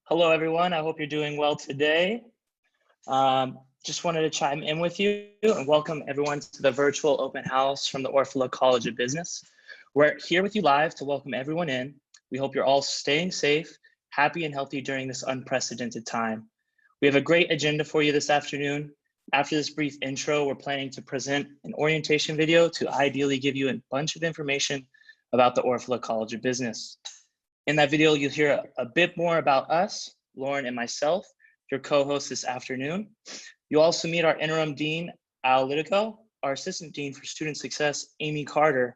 Hello, everyone. I hope you're doing well today. Just wanted to chime in with you and welcome everyone to the virtual open house from the Orfalea College of Business. We're here with you live to welcome everyone in. We hope you're all staying safe, happy, and healthy during this unprecedented time. We have a great agenda for you this afternoon. After this brief intro, we're planning to present an orientation video to ideally give you a bunch of information about the Orfalea College of Business. In that video, you'll hear a bit more about us, Lauren and myself, your co-hosts this afternoon. You'll also meet our interim dean, Al Litico, our assistant dean for student success, Amy Carter,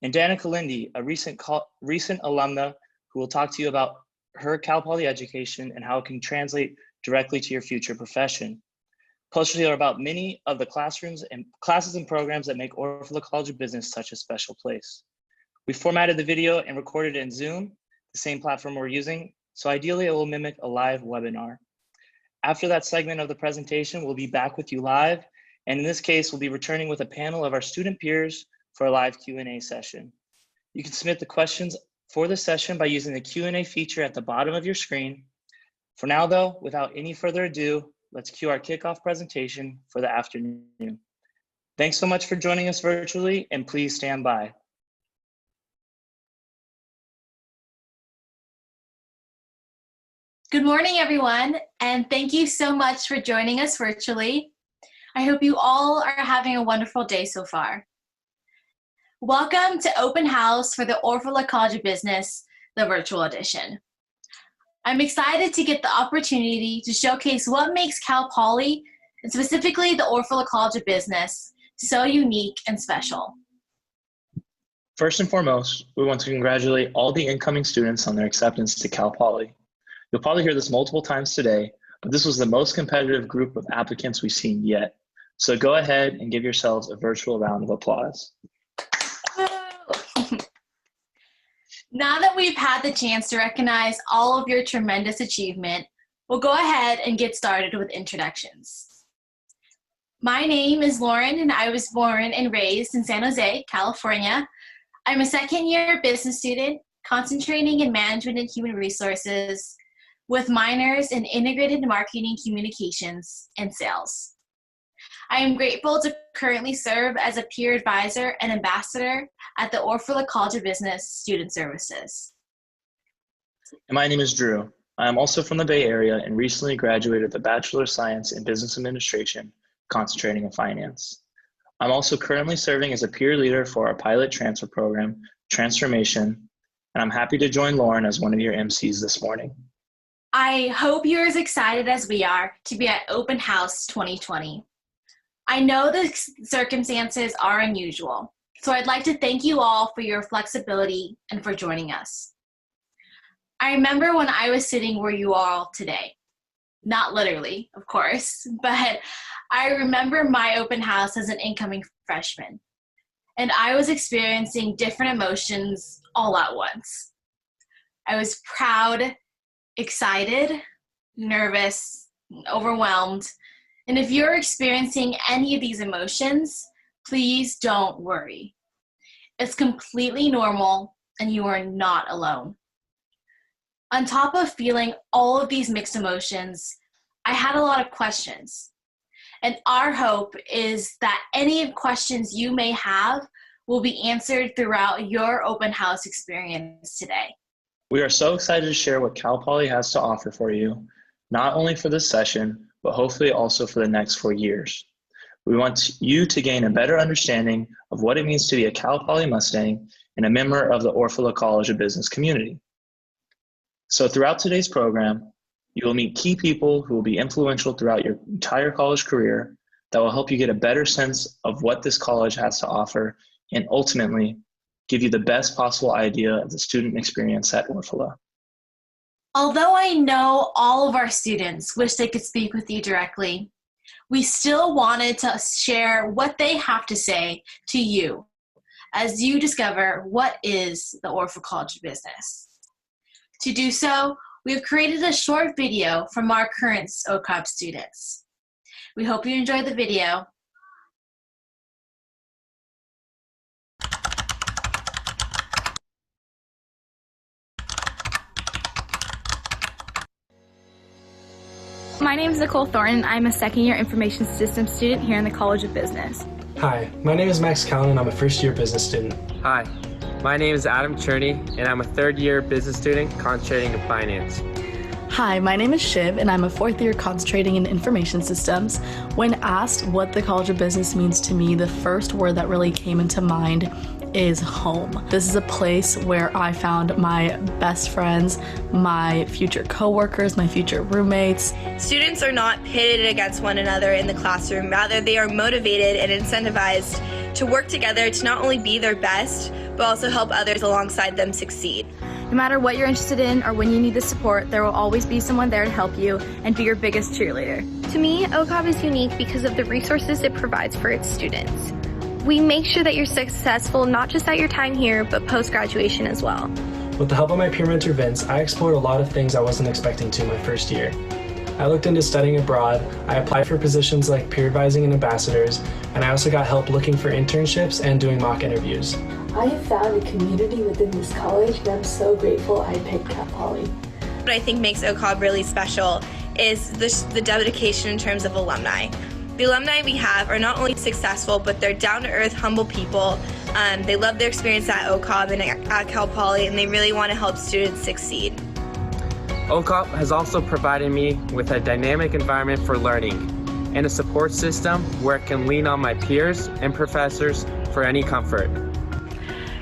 and Danica Lindy, a recent alumna who will talk to you about her Cal Poly education and how it can translate directly to your future profession. Plus, you'll hear about many of the classes and programs that make Orfalea College of Business such a special place. We formatted the video and recorded it in Zoom, the same platform we're using, so ideally it will mimic a live webinar. After that segment of the presentation, we'll be back with you live, and in this case, we'll be returning with a panel of our student peers for a live Q&A session. You can submit the questions for the session by using the Q&A feature at the bottom of your screen. For now though, without any further ado, let's cue our kickoff presentation for the afternoon. Thanks so much for joining us virtually, and please stand by. Good morning, everyone, and thank you so much for joining us virtually. I hope you all are having a wonderful day so far. Welcome to Open House for the Orfalea College of Business, the virtual edition. I'm excited to get the opportunity to showcase what makes Cal Poly, and specifically the Orfalea College of Business, so unique and special. First and foremost, we want to congratulate all the incoming students on their acceptance to Cal Poly. You'll probably hear this multiple times today, but this was the most competitive group of applicants we've seen yet. So go ahead and give yourselves a virtual round of applause. Now that we've had the chance to recognize all of your tremendous achievement, we'll go ahead and get started with introductions. My name is Lauren, and I was born and raised in San Jose, California. I'm a second-year business student concentrating in management and human resources, with minors in integrated marketing, communications, and sales. I am grateful to currently serve as a peer advisor and ambassador at the Orfalea College of Business Student Services. And my name is Drew. I am also from the Bay Area and recently graduated with a Bachelor of Science in Business Administration, concentrating in finance. I'm also currently serving as a peer leader for our pilot transfer program, Transformation, and I'm happy to join Lauren as one of your MCs this morning. I hope you're as excited as we are to be at Open House 2020. I know the circumstances are unusual, so I'd like to thank you all for your flexibility and for joining us. I remember when I was sitting where you are all today. Not literally, of course, but I remember my open house as an incoming freshman, and I was experiencing different emotions all at once. I was proud, excited, nervous, overwhelmed. And if you're experiencing any of these emotions, please don't worry. It's completely normal and you are not alone. On top of feeling all of these mixed emotions, I had a lot of questions. And our hope is that any questions you may have will be answered throughout your open house experience today. We are so excited to share what Cal Poly has to offer for you, not only for this session, but hopefully also for the next 4 years. We want you to gain a better understanding of what it means to be a Cal Poly Mustang and a member of the Orfalea College of Business community. So throughout today's program, you will meet key people who will be influential throughout your entire college career that will help you get a better sense of what this college has to offer and ultimately give you the best possible idea of the student experience at Orfalea. Although I know all of our students wish they could speak with you directly, we still wanted to share what they have to say to you as you discover what is the Orfalea College of Business. To do so, we have created a short video from our current OCOB students. We hope you enjoy the video. My name is Nicole Thornton. I'm a second-year information systems student here in the College of Business. Hi, my name is Max Callan and I'm a first-year business student. Hi, my name is Adam Cherney and I'm a third-year business student concentrating in finance. Hi, my name is Shiv and I'm a fourth year concentrating in information systems. When asked what the College of Business means to me, the first word that really came into mind is home. This is a place where I found my best friends, my future coworkers, my future roommates. Students are not pitted against one another in the classroom. Rather, they are motivated and incentivized to work together to not only be their best, but also help others alongside them succeed. No matter what you're interested in or when you need the support, there will always be someone there to help you and be your biggest cheerleader. To me, OCOB is unique because of the resources it provides for its students. We make sure that you're successful not just at your time here, but post-graduation as well. With the help of my peer mentor Vince, I explored a lot of things I wasn't expecting to my first year. I looked into studying abroad, I applied for positions like peer advising and ambassadors, and I also got help looking for internships and doing mock interviews. I have found a community within this college, and I'm so grateful I picked Cal Poly. What I think makes OCOB really special is the dedication in terms of alumni. The alumni we have are not only successful, but they're down-to-earth, humble people. They love their experience at OCOB and at Cal Poly, and they really want to help students succeed. OCOP has also provided me with a dynamic environment for learning and a support system where I can lean on my peers and professors for any comfort.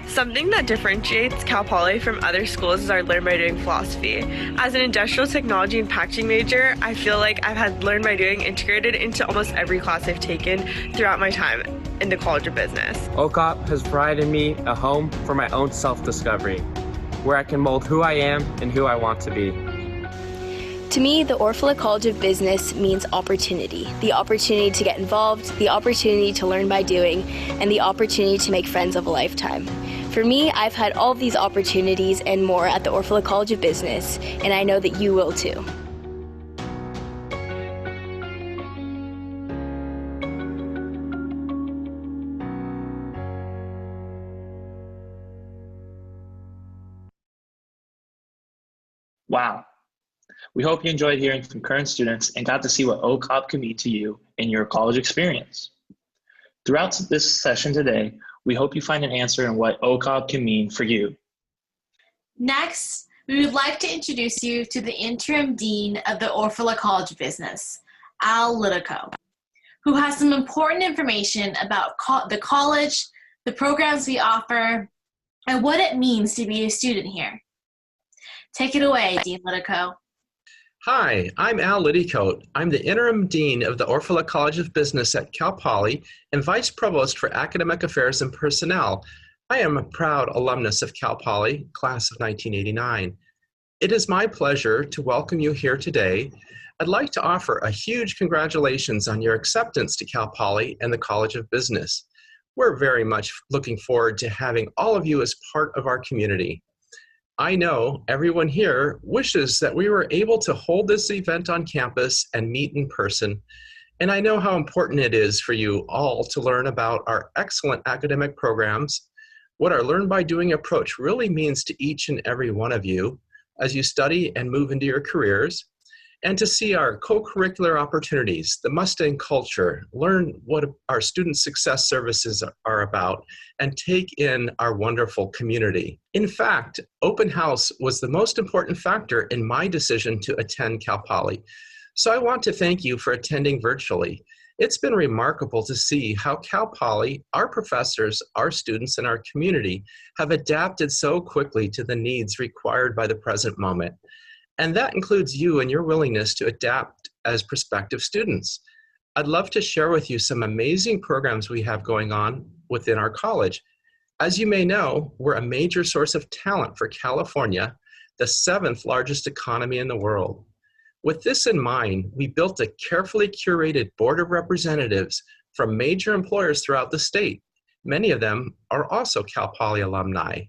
Something that differentiates Cal Poly from other schools is our learn by doing philosophy. As an industrial technology and packaging major, I feel like I've had learn by doing integrated into almost every class I've taken throughout my time in the College of Business. OCOP has provided me a home for my own self-discovery, where I can mold who I am and who I want to be. To me, the Orfalea College of Business means opportunity. The opportunity to get involved, the opportunity to learn by doing, and the opportunity to make friends of a lifetime. For me, I've had all of these opportunities and more at the Orfalea College of Business, and I know that you will too. Wow. We hope you enjoyed hearing from current students and got to see what OCOB can mean to you in your college experience. Throughout this session today, we hope you find an answer in what OCOB can mean for you. Next, we would like to introduce you to the Interim Dean of the Orfalea College of Business, Al Litico, who has some important information about the college, the programs we offer, and what it means to be a student here. Take it away, Dean Litico. Hi, I'm Al Litico. I'm the Interim Dean of the Orfalea College of Business at Cal Poly and Vice Provost for Academic Affairs and Personnel. I am a proud alumnus of Cal Poly, class of 1989. It is my pleasure to welcome you here today. I'd like to offer a huge congratulations on your acceptance to Cal Poly and the College of Business. We're very much looking forward to having all of you as part of our community. I know everyone here wishes that we were able to hold this event on campus and meet in person, and I know how important it is for you all to learn about our excellent academic programs, what our Learn by Doing approach really means to each and every one of you as you study and move into your careers, and to see our co-curricular opportunities, the Mustang culture, learn what our student success services are about, and take in our wonderful community. In fact, open house was the most important factor in my decision to attend Cal Poly. So I want to thank you for attending virtually. It's been remarkable to see how Cal Poly, our professors, our students, and our community have adapted so quickly to the needs required by the present moment. And that includes you and your willingness to adapt as prospective students. I'd love to share with you some amazing programs we have going on within our college. As you may know, we're a major source of talent for California, the 7th largest economy in the world. With this in mind, we built a carefully curated board of representatives from major employers throughout the state. Many of them are also Cal Poly alumni.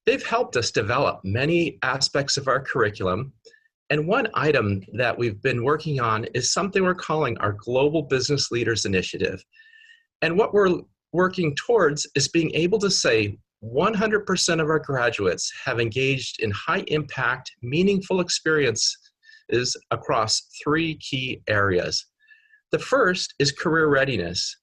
They've helped us develop many aspects of our curriculum, and one item that we've been working on is something we're calling our Global Business Leaders Initiative. And what we're working towards is being able to say 100% of our graduates have engaged in high impact, meaningful experience is across 3 key areas. The first is career readiness,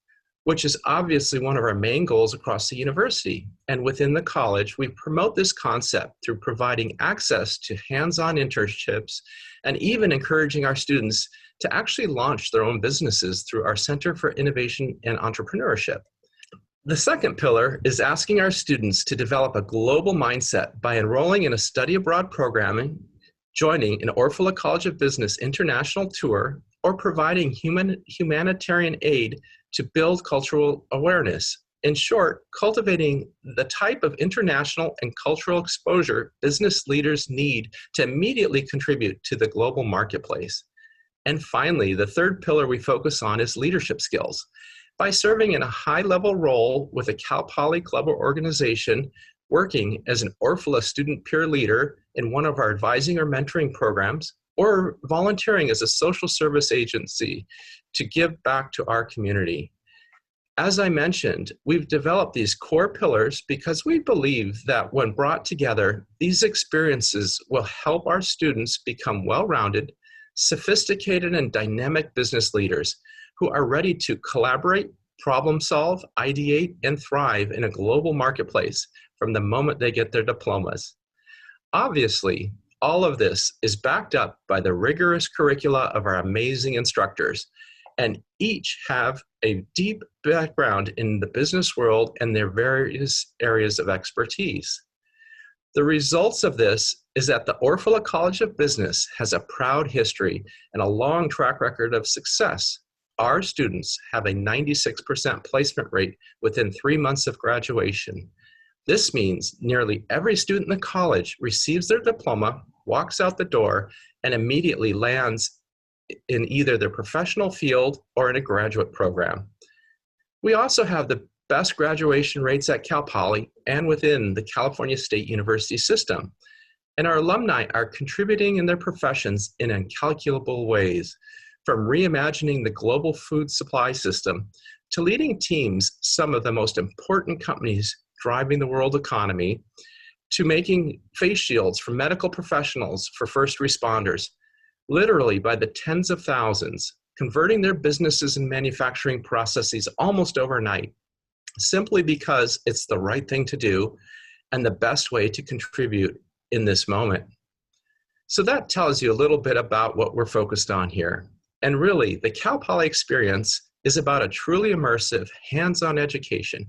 which is obviously one of our main goals across the university. And within the college, we promote this concept through providing access to hands-on internships and even encouraging our students to actually launch their own businesses through our Center for Innovation and Entrepreneurship. The second pillar is asking our students to develop a global mindset by enrolling in a study abroad program, joining an Orfalea College of Business international tour, or providing humanitarian aid to build cultural awareness. In short, cultivating the type of international and cultural exposure business leaders need to immediately contribute to the global marketplace. And finally, the third pillar we focus on is leadership skills. By serving in a high-level role with a Cal Poly club or organization, working as an Orfalea student peer leader in one of our advising or mentoring programs, or volunteering as a social service agency to give back to our community. As I mentioned, we've developed these core pillars because we believe that when brought together, these experiences will help our students become well-rounded, sophisticated, and dynamic business leaders who are ready to collaborate, problem solve, ideate, and thrive in a global marketplace from the moment they get their diplomas. Obviously, all of this is backed up by the rigorous curricula of our amazing instructors, and each have a deep background in the business world and their various areas of expertise. The results of this is that the Orfalea College of Business has a proud history and a long track record of success. Our students have a 96% placement rate within 3 months of graduation. This means nearly every student in the college receives their diploma, walks out the door, and immediately lands in either their professional field or in a graduate program. We also have the best graduation rates at Cal Poly and within the California State University system. And our alumni are contributing in their professions in incalculable ways, from reimagining the global food supply system to leading teams, some of the most important companies driving the world economy, to making face shields for medical professionals, for first responders, literally by the tens of thousands, converting their businesses and manufacturing processes almost overnight, simply because it's the right thing to do and the best way to contribute in this moment. So that tells you a little bit about what we're focused on here. And really, the Cal Poly experience is about a truly immersive, hands-on education.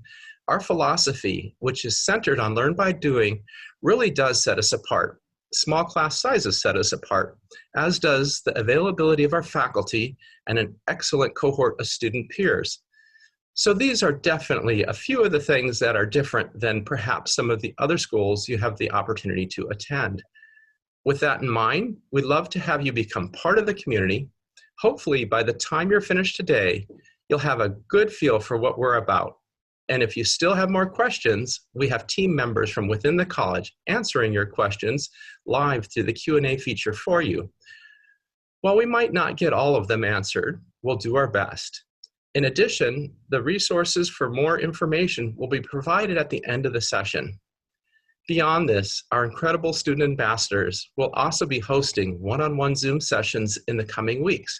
Our philosophy, which is centered on learn by doing, really does set us apart. Small class sizes set us apart, as does the availability of our faculty and an excellent cohort of student peers. So these are definitely a few of the things that are different than perhaps some of the other schools you have the opportunity to attend. With that in mind, we'd love to have you become part of the community. Hopefully, by the time you're finished today, you'll have a good feel for what we're about. And if you still have more questions, we have team members from within the college answering your questions live through the Q&A feature for you. While we might not get all of them answered, we'll do our best. In addition, the resources for more information will be provided at the end of the session. Beyond this, our incredible student ambassadors will also be hosting one-on-one Zoom sessions in the coming weeks,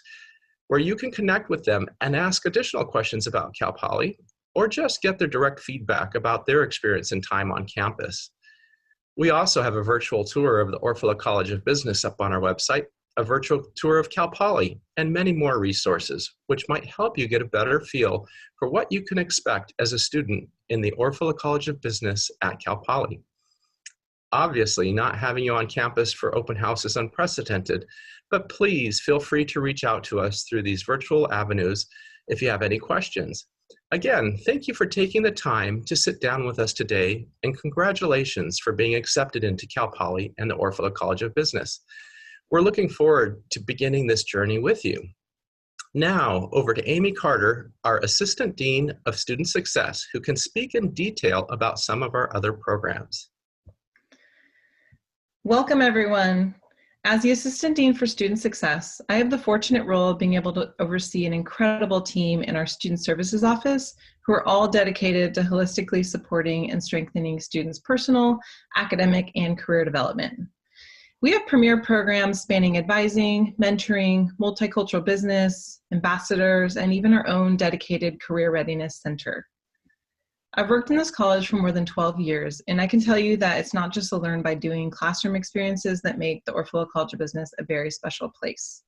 where you can connect with them and ask additional questions about Cal Poly, or just get their direct feedback about their experience and time on campus. We also have a virtual tour of the Orfalea College of Business up on our website, a virtual tour of Cal Poly, and many more resources, which might help you get a better feel for what you can expect as a student in the Orfalea College of Business at Cal Poly. Obviously, not having you on campus for open house is unprecedented, but please feel free to reach out to us through these virtual avenues if you have any questions. Again, thank you for taking the time to sit down with us today, and congratulations for being accepted into Cal Poly and the Orfalea College of Business. We're looking forward to beginning this journey with you. Now, over to Amy Carter, our Assistant Dean of Student Success, who can speak in detail about some of our other programs. Welcome, everyone. As the Assistant Dean for Student Success, I have the fortunate role of being able to oversee an incredible team in our Student Services Office who are all dedicated to holistically supporting and strengthening students' personal, academic, and career development. We have premier programs spanning advising, mentoring, multicultural business, ambassadors, and even our own dedicated career readiness center. I've worked in this college for more than 12 years, and I can tell you that it's not just the learn by doing classroom experiences that make the Orfalea College of Business a very special place.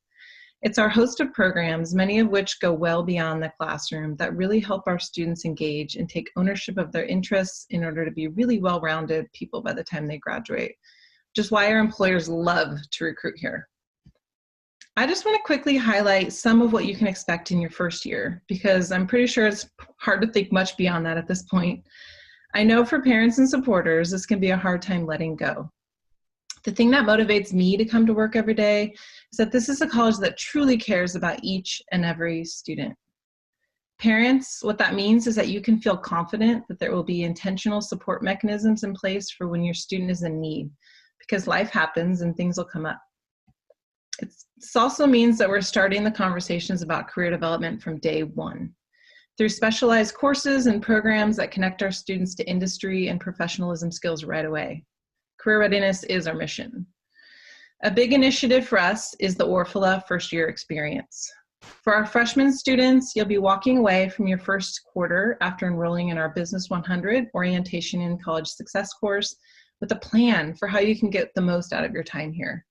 It's our host of programs, many of which go well beyond the classroom, that really help our students engage and take ownership of their interests in order to be really well-rounded people by the time they graduate, which is why our employers love to recruit here. I just want to quickly highlight some of what you can expect in your first year, because I'm pretty sure it's hard to think much beyond that at this point. I know for parents and supporters, this can be a hard time letting go. The thing that motivates me to come to work every day is that this is a college that truly cares about each and every student. Parents, what that means is that you can feel confident that there will be intentional support mechanisms in place for when your student is in need, because life happens and things will come up. This also means that we're starting the conversations about career development from day one, through specialized courses and programs that connect our students to industry and professionalism skills right away. Career readiness is our mission. A big initiative for us is the Orfalea First Year Experience. For our freshman students, you'll be walking away from your first quarter after enrolling in our Business 100 Orientation in College Success course with a plan for how you can get the most out of your time here,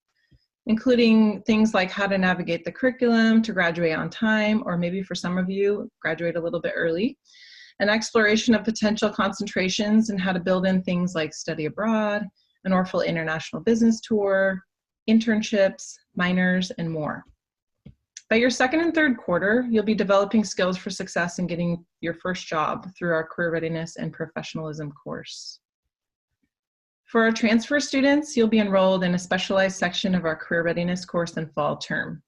including things like how to navigate the curriculum to graduate on time, or maybe for some of you, graduate a little bit early, an exploration of potential concentrations and how to build in things like study abroad, an Orfalea International Business Tour, internships, minors, and more. By your second and third quarter, you'll be developing skills for success in getting your first job through our Career Readiness and Professionalism course. For our transfer students, you'll be enrolled in a specialized section of our Career Readiness course in fall term,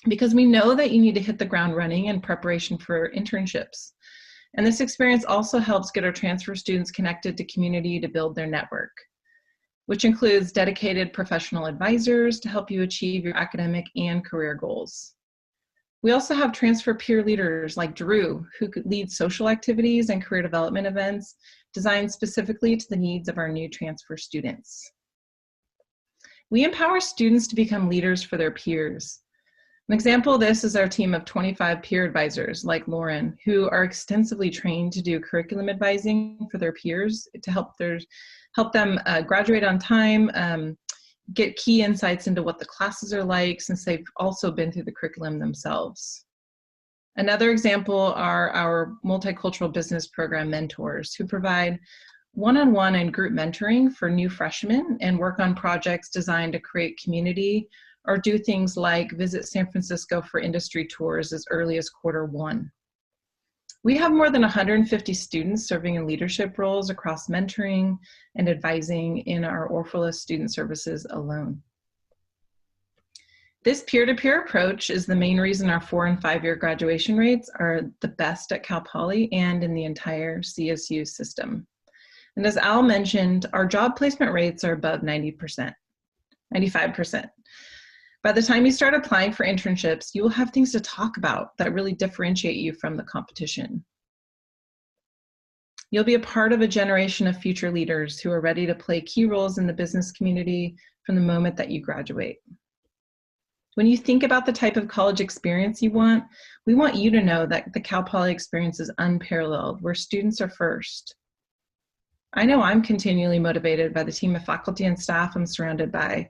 because we know that you need to hit the ground running in preparation for internships. And this experience also helps get our transfer students connected to community to build their network, which includes dedicated professional advisors to help you achieve your academic and career goals. We also have transfer peer leaders like Drew, who could lead social activities and career development events designed specifically to the needs of our new transfer students. We empower students to become leaders for their peers. An example of this is our team of 25 peer advisors like Lauren, who are extensively trained to do curriculum advising for their peers to help them graduate on time, get key insights into what the classes are like, since they've also been through the curriculum themselves. Another example are our multicultural business program mentors, who provide one-on-one and group mentoring for new freshmen and work on projects designed to create community, or do things like visit San Francisco for industry tours as early as Q1. We have more than 150 students serving in leadership roles across mentoring and advising in our Orfalea Student Services alone. This peer-to-peer approach is the main reason our 4- and 5-year graduation rates are the best at Cal Poly and in the entire CSU system. And as Al mentioned, our job placement rates are above 90%, 95%. By the time you start applying for internships, you will have things to talk about that really differentiate you from the competition. You'll be a part of a generation of future leaders who are ready to play key roles in the business community from the moment that you graduate. When you think about the type of college experience you want, we want you to know that the Cal Poly experience is unparalleled, where students are first. I know I'm continually motivated by the team of faculty and staff I'm surrounded by,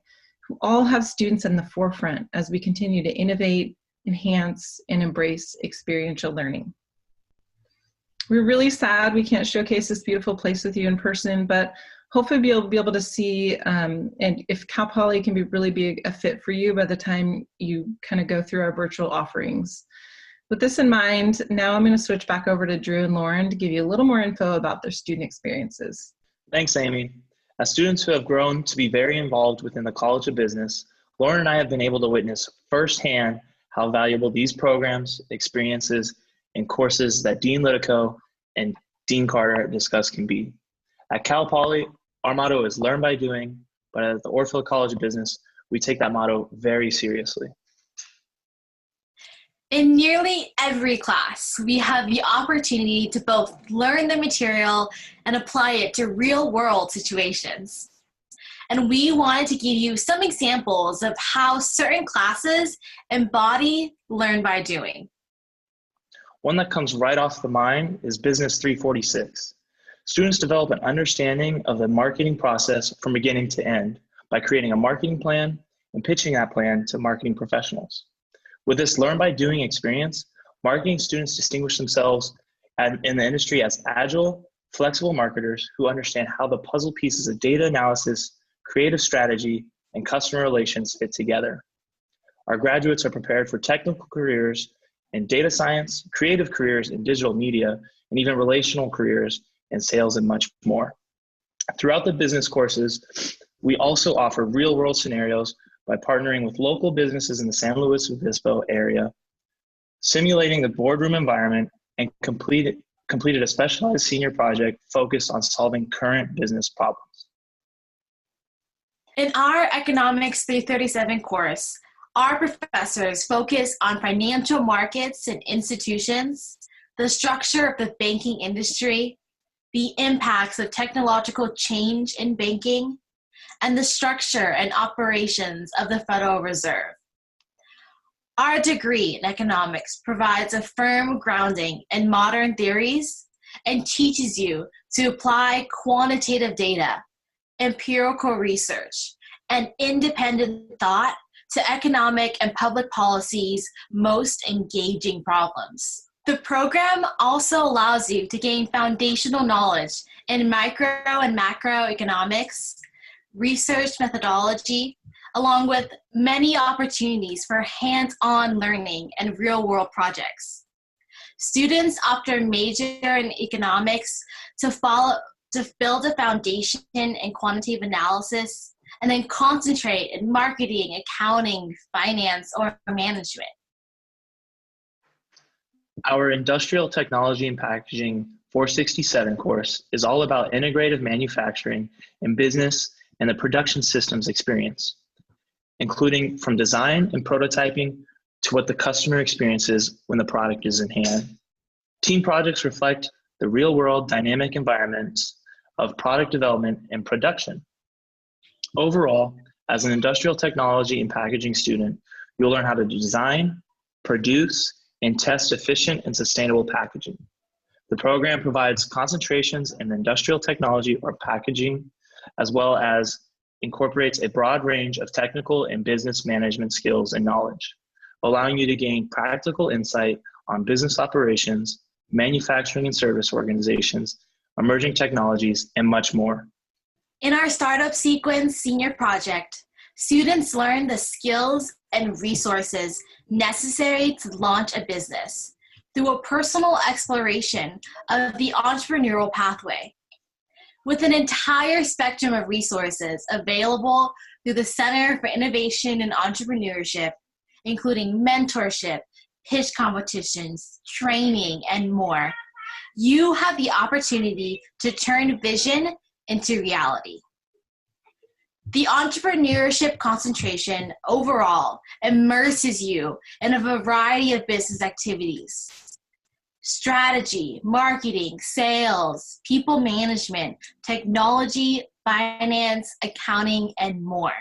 who all have students in the forefront as we continue to innovate, enhance, and embrace experiential learning. We're really sad we can't showcase this beautiful place with you in person, but hopefully we'll be able to see and if Cal Poly can really be a fit for you by the time you kind of go through our virtual offerings. With this in mind, now I'm going to switch back over to Drew and Lauren to give you a little more info about their student experiences. Thanks, Amy. As students who have grown to be very involved within the College of Business, Lauren and I have been able to witness firsthand how valuable these programs, experiences, and courses that Dean Litico and Dean Carter discussed can be. At Cal Poly, our motto is learn by doing, but at the Orfalea College of Business, we take that motto very seriously. In nearly every class, we have the opportunity to both learn the material and apply it to real-world situations. and we wanted to give you some examples of how certain classes embody learn by doing. One that comes right off the mind is Business 346. Students develop an understanding of the marketing process from beginning to end by creating a marketing plan and pitching that plan to marketing professionals. With this learn by doing experience, marketing students distinguish themselves in the industry as agile, flexible marketers who understand how the puzzle pieces of data analysis, creative strategy, and customer relations fit together. Our graduates are prepared for technical careers in data science, creative careers in digital media, and even relational careers in sales and much more. Throughout the business courses, we also offer real-world scenarios by partnering with local businesses in the San Luis Obispo area, simulating the boardroom environment, and completed a specialized senior project focused on solving current business problems. In our Economics 337 course, our professors focus on financial markets and institutions, the structure of the banking industry, the impacts of technological change in banking, and the structure and operations of the Federal Reserve. Our degree in economics provides a firm grounding in modern theories and teaches you to apply quantitative data, empirical research, and independent thought to economic and public policy's most engaging problems. The program also allows you to gain foundational knowledge in micro and macroeconomics, research methodology, along with many opportunities for hands-on learning and real-world projects. Students opt to major in economics to build a foundation in quantitative analysis, and then concentrate in marketing, accounting, finance, or management. Our Industrial Technology and Packaging 467 course is all about integrative manufacturing and business and the production systems experience, including from design and prototyping to what the customer experiences when the product is in hand. Team projects reflect the real-world dynamic environments of product development and production. Overall, as an industrial technology and packaging student, you'll learn how to design, produce, and test efficient and sustainable packaging. The program provides concentrations in industrial technology or packaging, as well as incorporates a broad range of technical and business management skills and knowledge, allowing you to gain practical insight on business operations, manufacturing and service organizations, emerging technologies, and much more. In our Startup Sequence senior project, students learn the skills and resources necessary to launch a business through a personal exploration of the entrepreneurial pathway. With an entire spectrum of resources available through the Center for Innovation and Entrepreneurship, including mentorship, pitch competitions, training, and more, you have the opportunity to turn vision into reality. The entrepreneurship concentration overall immerses you in a variety of business activities: strategy, marketing, sales, people management, technology, finance, accounting, and more,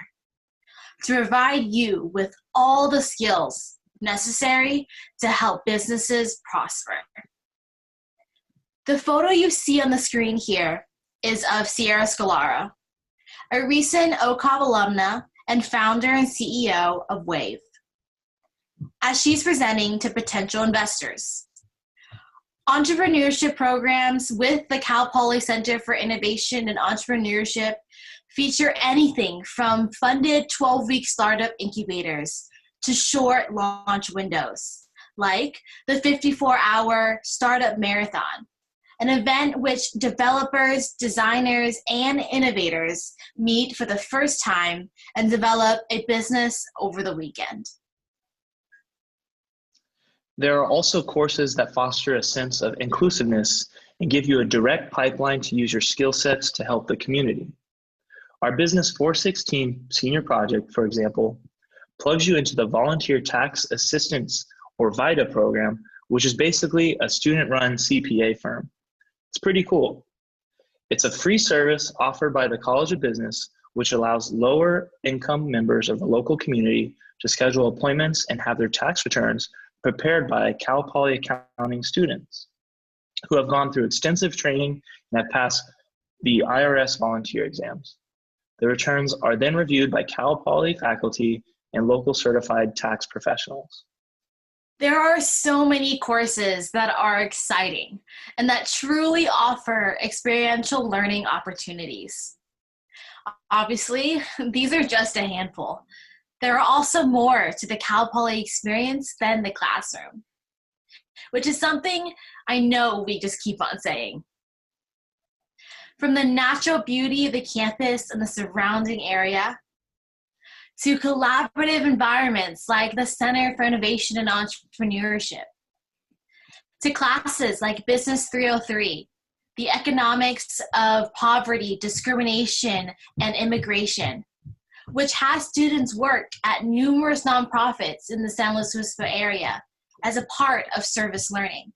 to provide you with all the skills necessary to help businesses prosper. The photo you see on the screen here is of Sierra Scalara, a recent OCOB alumna and founder and CEO of Wave, as she's presenting to potential investors. Entrepreneurship programs with the Cal Poly Center for Innovation and Entrepreneurship feature anything from funded 12-week startup incubators to short launch windows, like the 54-hour Startup Marathon, an event which developers, designers, and innovators meet for the first time and develop a business over the weekend. There are also courses that foster a sense of inclusiveness and give you a direct pipeline to use your skill sets to help the community. Our Business 416 senior project, for example, plugs you into the Volunteer Tax Assistance, or VITA program, which is basically a student-run CPA firm. It's pretty cool. It's a free service offered by the College of Business which allows lower income members of the local community to schedule appointments and have their tax returns prepared by Cal Poly accounting students who have gone through extensive training and have passed the IRS volunteer exams. The returns are then reviewed by Cal Poly faculty and local certified tax professionals. There are so many courses that are exciting and that truly offer experiential learning opportunities. Obviously, these are just a handful. There are also more to the Cal Poly experience than the classroom, which is something I know we just keep on saying. From the natural beauty of the campus and the surrounding area, to collaborative environments like the Center for Innovation and Entrepreneurship, to classes like Business 303, the economics of poverty, discrimination, and immigration, which has students work at numerous nonprofits in the San Luis Obispo area as a part of service learning,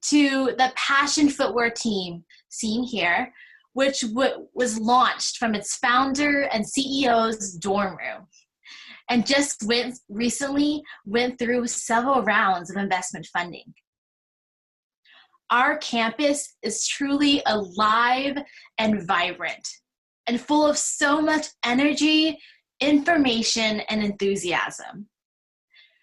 to the Passion Footwear team seen here, which was launched from its founder and CEO's dorm room, and just recently went through several rounds of investment funding. Our campus is truly alive and vibrant, and full of so much energy, information, and enthusiasm,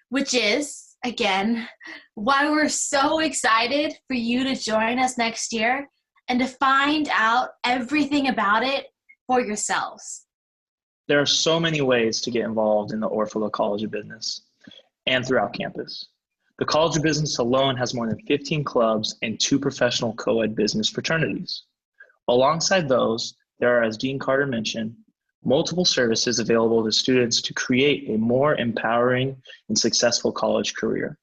which is, again, why we're so excited for you to join us next year and to find out everything about it for yourselves. There are so many ways to get involved in the Orfalea College of Business and throughout campus. The College of Business alone has more than 15 clubs and 2 professional co-ed business fraternities. Alongside those, there are, as Dean Carter mentioned, multiple services available to students to create a more empowering and successful college career,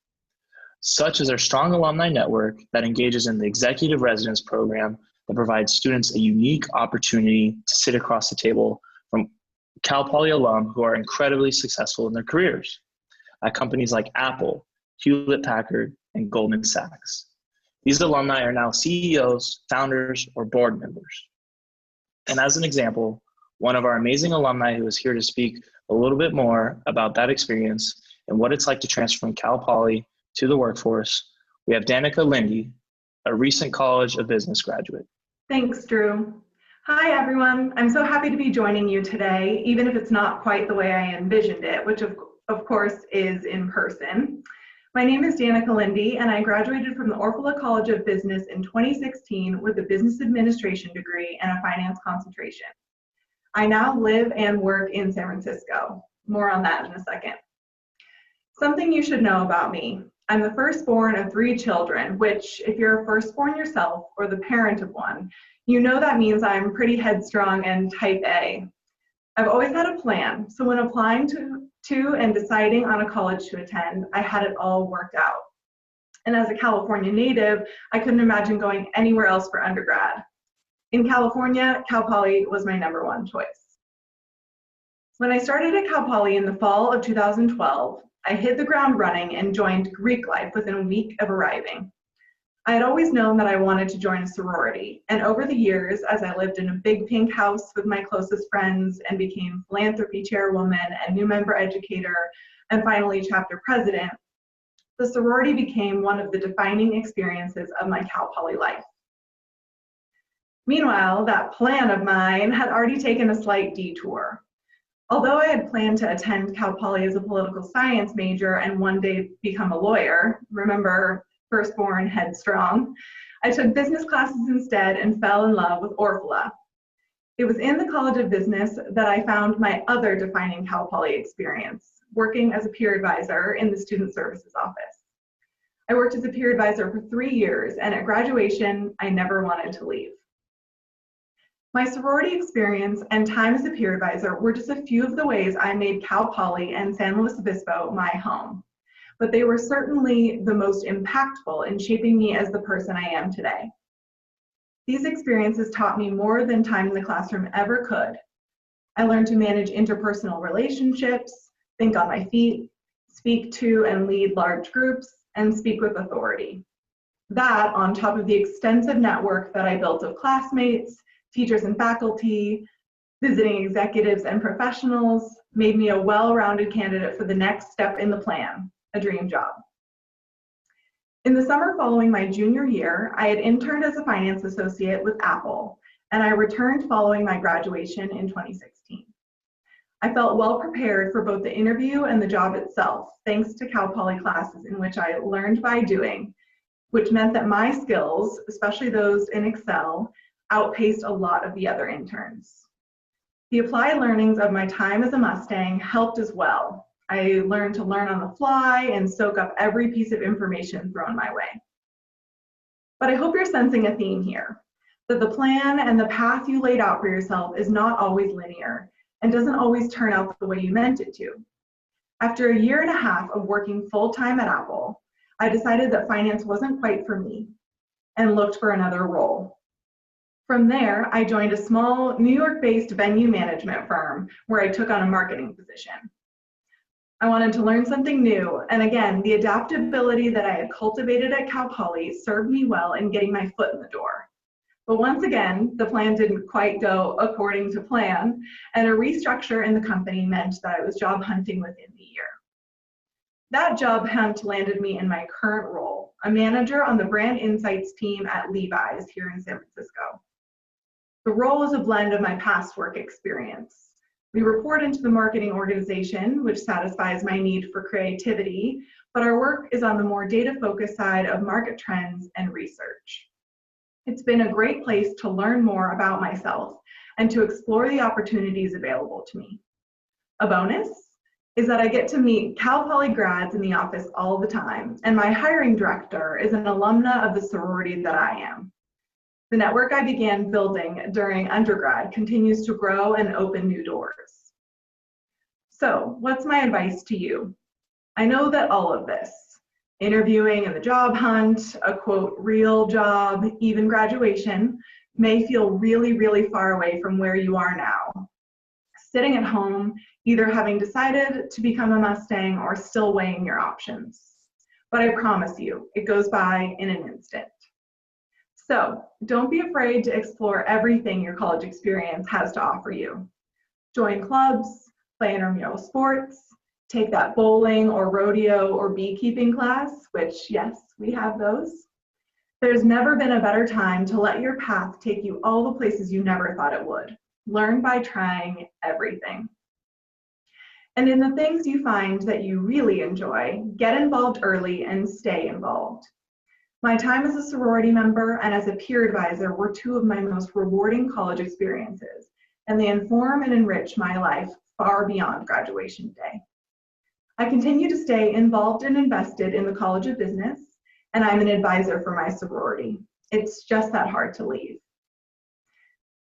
such as our strong alumni network that engages in the executive residence program that provides students a unique opportunity to sit across the table from Cal Poly alum who are incredibly successful in their careers at companies like Apple, Hewlett-Packard, and Goldman Sachs. These alumni are now CEOs, founders, or board members. And as an example, one of our amazing alumni who is here to speak a little bit more about that experience and what it's like to transfer from Cal Poly to the workforce, we have Danica Lindy, a recent College of Business graduate. Thanks, Drew. Hi, everyone. I'm so happy to be joining you today, even if it's not quite the way I envisioned it, which of course is in person. My name is Danica Lindy, and I graduated from the Orfalea College of Business in 2016 with a business administration degree and a finance concentration. I now live and work in San Francisco. More on that in a second. Something you should know about me. I'm the firstborn of 3 children, which, if you're a firstborn yourself or the parent of one, you know that means I'm pretty headstrong and type A. I've always had a plan, so when applying to and deciding on a college to attend, I had it all worked out. And as a California native, I couldn't imagine going anywhere else for undergrad. In California, Cal Poly was my #1 choice. When I started at Cal Poly in the fall of 2012, I hit the ground running and joined Greek life within a week of arriving. I had always known that I wanted to join a sorority, and over the years, as I lived in a big pink house with my closest friends and became philanthropy chairwoman and new member educator, and finally chapter president, the sorority became one of the defining experiences of my Cal Poly life. Meanwhile, that plan of mine had already taken a slight detour. Although I had planned to attend Cal Poly as a political science major and one day become a lawyer, remember, firstborn, headstrong, I took business classes instead and fell in love with Orfalea. It was in the College of Business that I found my other defining Cal Poly experience, working as a peer advisor in the Student Services Office. I worked as a peer advisor for 3 years, and at graduation, I never wanted to leave. My sorority experience and time as a peer advisor were just a few of the ways I made Cal Poly and San Luis Obispo my home, but they were certainly the most impactful in shaping me as the person I am today. These experiences taught me more than time in the classroom ever could. I learned to manage interpersonal relationships, think on my feet, speak to and lead large groups, and speak with authority. That, on top of the extensive network that I built of classmates, teachers and faculty, Visiting executives and professionals made me a well-rounded candidate for the next step in the plan, a dream job. In the summer following my junior year, I had interned as a finance associate with Apple, and I returned following my graduation in 2016. I felt well prepared for both the interview and the job itself, thanks to Cal Poly classes in which I learned by doing, which meant that my skills, especially those in Excel, outpaced a lot of the other interns. The applied learnings of my time as a Mustang helped as well. I learned to learn on the fly and soak up every piece of information thrown my way. But I hope you're sensing a theme here, that the plan and the path you laid out for yourself is not always linear and doesn't always turn out the way you meant it to. After a year and a half of working full-time at Apple, I decided that finance wasn't quite for me and looked for another role. From there, I joined a small New York-based venue management firm where I took on a marketing position. I wanted to learn something new, and again, the adaptability that I had cultivated at Cal Poly served me well in getting my foot in the door. But once again, the plan didn't quite go according to plan, and a restructure in the company meant that I was job hunting within the year. That job hunt landed me in my current role, a manager on the brand insights team at Levi's here in San Francisco. The role is a blend of my past work experience. We report into the marketing organization, which satisfies my need for creativity, but our work is on the more data-focused side of market trends and research. It's been a great place to learn more about myself and to explore the opportunities available to me. A bonus is that I get to meet Cal Poly grads in the office all the time, and my hiring director is an alumna of the sorority that I am. The network I began building during undergrad continues to grow and open new doors. So, what's my advice to you? I know that all of this, interviewing and the job hunt, a quote, real job, even graduation, may feel really, really far away from where you are now. Sitting at home, either having decided to become a Mustang or still weighing your options. But I promise you, it goes by in an instant. So don't be afraid to explore everything your college experience has to offer you. Join clubs, play intramural sports, take that bowling or rodeo or beekeeping class, which yes, we have those. There's never been a better time to let your path take you all the places you never thought it would. Learn by trying everything. And in the things you find that you really enjoy, get involved early and stay involved. My time as a sorority member and as a peer advisor were two of my most rewarding college experiences, and they inform and enrich my life far beyond graduation day. I continue to stay involved and invested in the College of Business, and I'm an advisor for my sorority. It's just that hard to leave.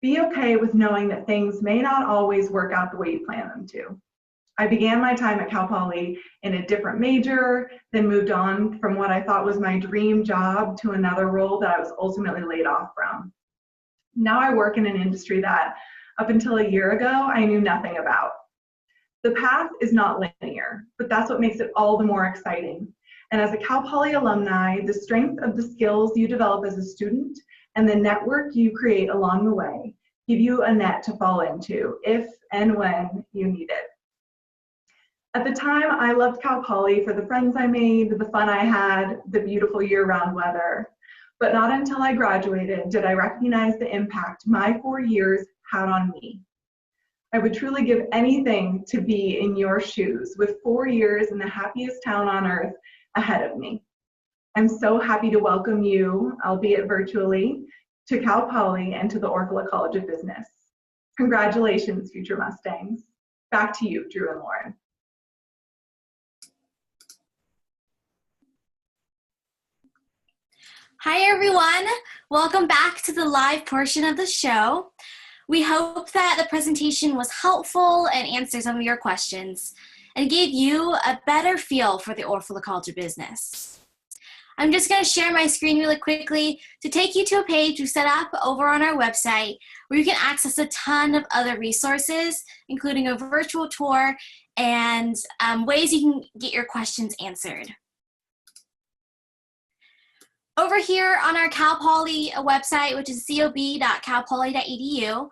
Be okay with knowing that things may not always work out the way you plan them to. I began my time at Cal Poly in a different major, then moved on from what I thought was my dream job to another role that I was ultimately laid off from. Now I work in an industry that, up until a year ago, I knew nothing about. The path is not linear, but that's what makes it all the more exciting. And as a Cal Poly alumni, the strength of the skills you develop as a student and the network you create along the way give you a net to fall into if and when you need it. At the time, I loved Cal Poly for the friends I made, the fun I had, the beautiful year-round weather. But not until I graduated did I recognize the impact my 4 years had on me. I would truly give anything to be in your shoes with 4 years in the happiest town on earth ahead of me. I'm so happy to welcome you, albeit virtually, to Cal Poly and to the Orfalea College of Business. Congratulations, future Mustangs. Back to you, Drew and Lauren. Hi everyone, welcome back to the live portion of the show. We hope that the presentation was helpful and answered some of your questions and gave you a better feel for the Orfalea College of Business. I'm just going to share my screen really quickly to take you to a page we set up over on our website where you can access a ton of other resources, including a virtual tour and ways you can get your questions answered. Over here on our Cal Poly website, which is cob.calpoly.edu,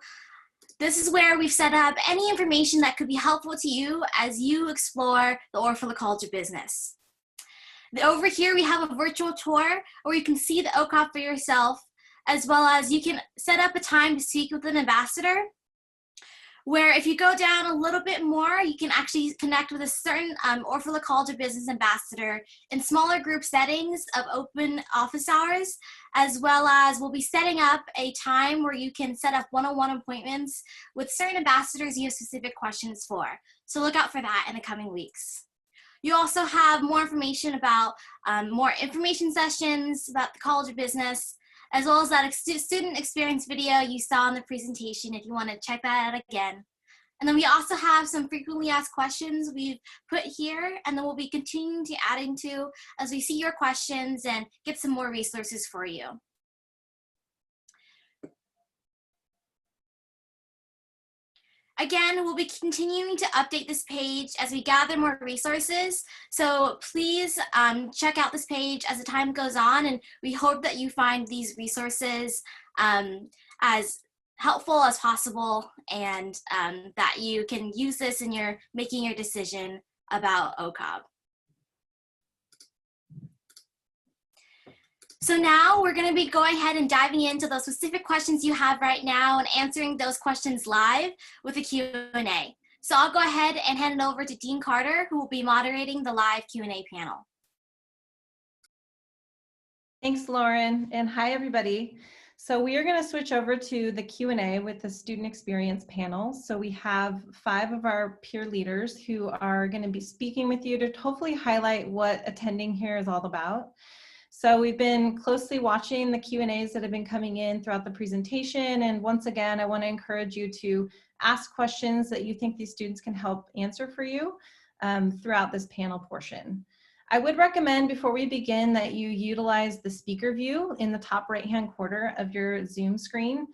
This is where we've set up any information that could be helpful to you as you explore the Orfalea College of Business. Over here, we have a virtual tour where you can see the OCOP for yourself, as well as you can set up a time to speak with an ambassador, where if you go down a little bit more, you can actually connect with a certain Orfalea College of Business ambassador in smaller group settings of open office hours, as well as we'll be setting up a time where you can set up one-on-one appointments with certain ambassadors you have specific questions for. So look out for that in the coming weeks. You also have more information about more information sessions about the College of Business, as well as that student experience video you saw in the presentation if you want to check that out again. And then we also have some frequently asked questions we've put here, and then we'll be continuing to add into as we see your questions and get some more resources for you. Again, we'll be continuing to update this page as we gather more resources. So please check out this page as the time goes on, and we hope that you find these resources as helpful as possible, and that you can use this in your making your decision about OCOB. So now we're going to be going ahead and diving into those specific questions you have right now and answering those questions live with a Q&A. So I'll go ahead and hand it over to Dean Carter, who will be moderating the live Q&A panel. Thanks, Lauren, and hi, everybody. So we are going to switch over to the Q&A with the student experience panel. So we have 5 of our peer leaders who are going to be speaking with you to hopefully highlight what attending here is all about. So we've been closely watching the Q&As that have been coming in throughout the presentation. And once again, I want to encourage you to ask questions that you think these students can help answer for you throughout this panel portion. I would recommend before we begin that you utilize the speaker view in the top right-hand corner of your Zoom screen,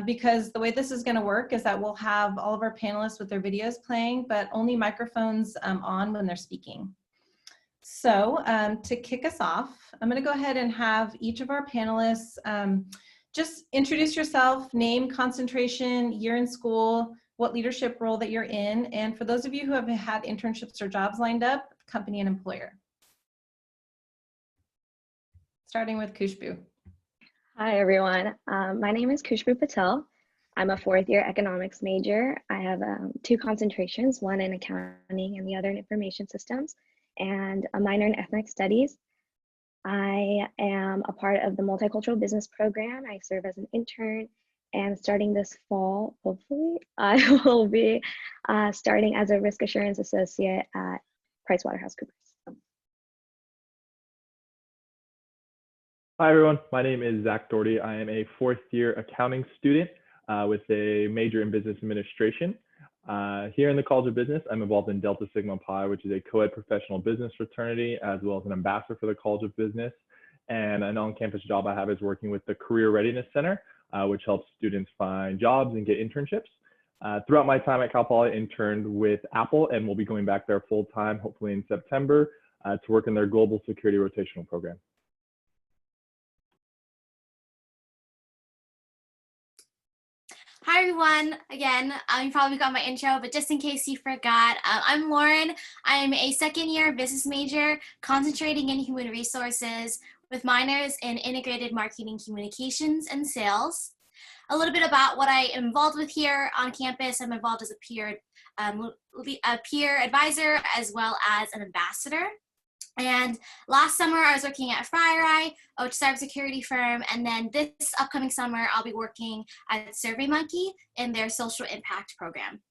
because the way this is going to work is that we'll have all of our panelists with their videos playing, but only microphones on when they're speaking. So to kick us off, I'm going to go ahead and have each of our panelists just introduce yourself, name, concentration, year in school, what leadership role that you're in, and for those of you who have had internships or jobs lined up, company and employer. Starting with Khushbu. Hi, everyone. My name is Khushbu Patel. I'm a 4th-year economics major. I have 2 concentrations, one in accounting and the other in information systems, and a minor in ethnic studies. I am a part of the multicultural business program. I serve as an intern, and starting this fall, hopefully, I will be starting as a risk assurance associate at PricewaterhouseCoopers. Hi, everyone. My name is Zach Doherty. I am a 4th-year accounting student with a major in business administration. Here in the College of Business, I'm involved in Delta Sigma Pi, which is a co-ed professional business fraternity, as well as an ambassador for the College of Business. And an on-campus job I have is working with the Career Readiness Center, which helps students find jobs and get internships. Throughout my time at Cal Poly, I interned with Apple, and we'll be going back there full-time, hopefully in September, to work in their global security rotational program. Hi, everyone. Again, you probably got my intro, but just in case you forgot, I'm Lauren. I'm a 2nd-year business major concentrating in human resources with minors in integrated marketing, communications, and sales. A little bit about what I am involved with here on campus. I'm involved as a peer advisor as well as an ambassador. And last summer, I was working at FireEye, which is a cybersecurity firm. And then this upcoming summer, I'll be working at SurveyMonkey in their social impact program.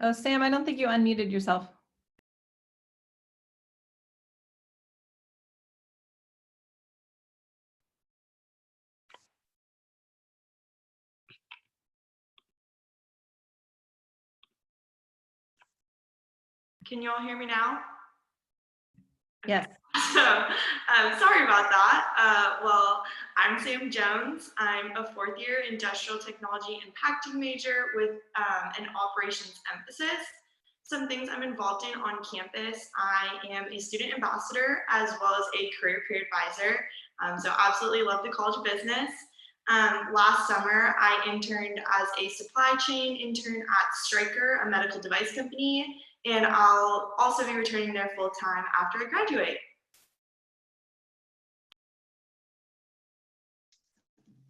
Oh, Sam, I don't think you unmuted yourself. Can you all hear me now? Yes. Sorry about that. Well, I'm Sam Jones. I'm a fourth year industrial technology and packaging major with an operations emphasis. Some things I'm involved in on campus: I am a student ambassador as well as a career peer advisor. So absolutely love the College of Business. Last summer, I interned as a supply chain intern at Stryker, a medical device company, and I'll also be returning there full time after I graduate.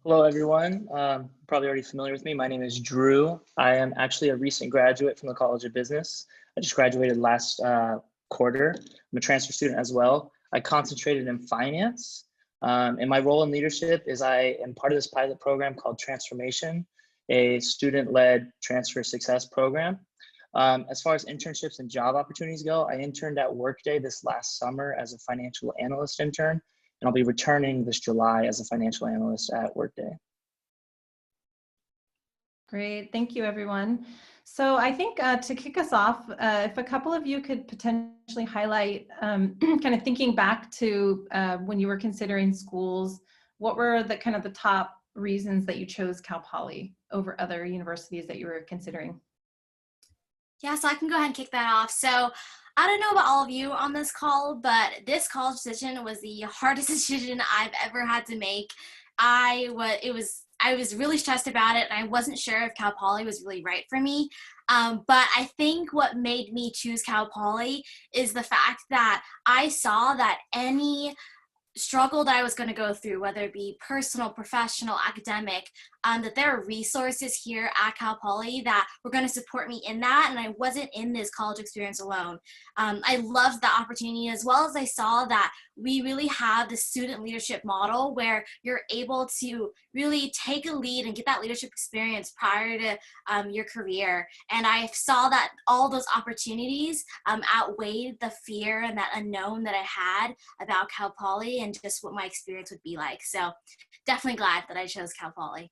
Hello, everyone. Probably already familiar with me. My name is Drew. I am actually a recent graduate from the College of Business. I just graduated last quarter. I'm a transfer student as well. I concentrated in finance. And my role in leadership is I am part of this pilot program called Transformation, a student-led transfer success program. As far as internships and job opportunities go, I interned at Workday this last summer as a financial analyst intern, and I'll be returning this July as a financial analyst at Workday. Great, thank you everyone. So I think to kick us off, if a couple of you could potentially highlight, kind of thinking back to when you were considering schools, what were the kind of the top reasons that you chose Cal Poly over other universities that you were considering? Yeah, so I can go ahead and kick that off. So I don't know about all of you on this call, but this college decision was the hardest decision I've ever had to make. I was really stressed about it, and I wasn't sure if Cal Poly was really right for me. But I think what made me choose Cal Poly is the fact that I saw that any struggle that I was going to go through, whether it be personal, professional, academic, that there are resources here at Cal Poly that were going to support me in that, and I wasn't in this college experience alone. I loved the opportunity, as well as I saw that we really have the student leadership model where you're able to really take a lead and get that leadership experience prior to your career. And I saw that all those opportunities outweighed the fear and that unknown that I had about Cal Poly and just what my experience would be like. So definitely glad that I chose Cal Poly.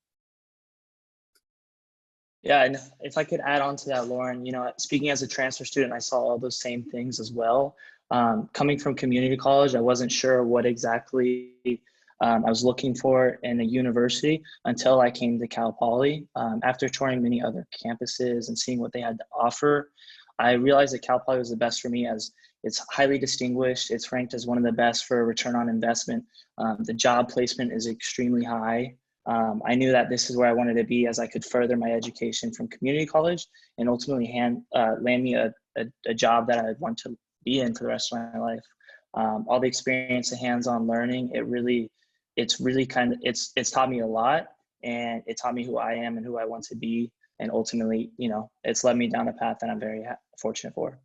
Yeah, and if I could add on to that, Lauren, you know, speaking as a transfer student, I saw all those same things as well. Coming from community college, I wasn't sure what exactly I was looking for in a university until I came to Cal Poly. After touring many other campuses and seeing what they had to offer, I realized that Cal Poly was the best for me, as it's highly distinguished. It's ranked as one of the best for return on investment. The job placement is extremely high. I knew that this is where I wanted to be, as I could further my education from community college and ultimately land me a job that I want to be in for the rest of my life. All the experience, the hands-on learning, it's taught me a lot, and it taught me who I am and who I want to be. And ultimately, you know, it's led me down a path that I'm very fortunate for.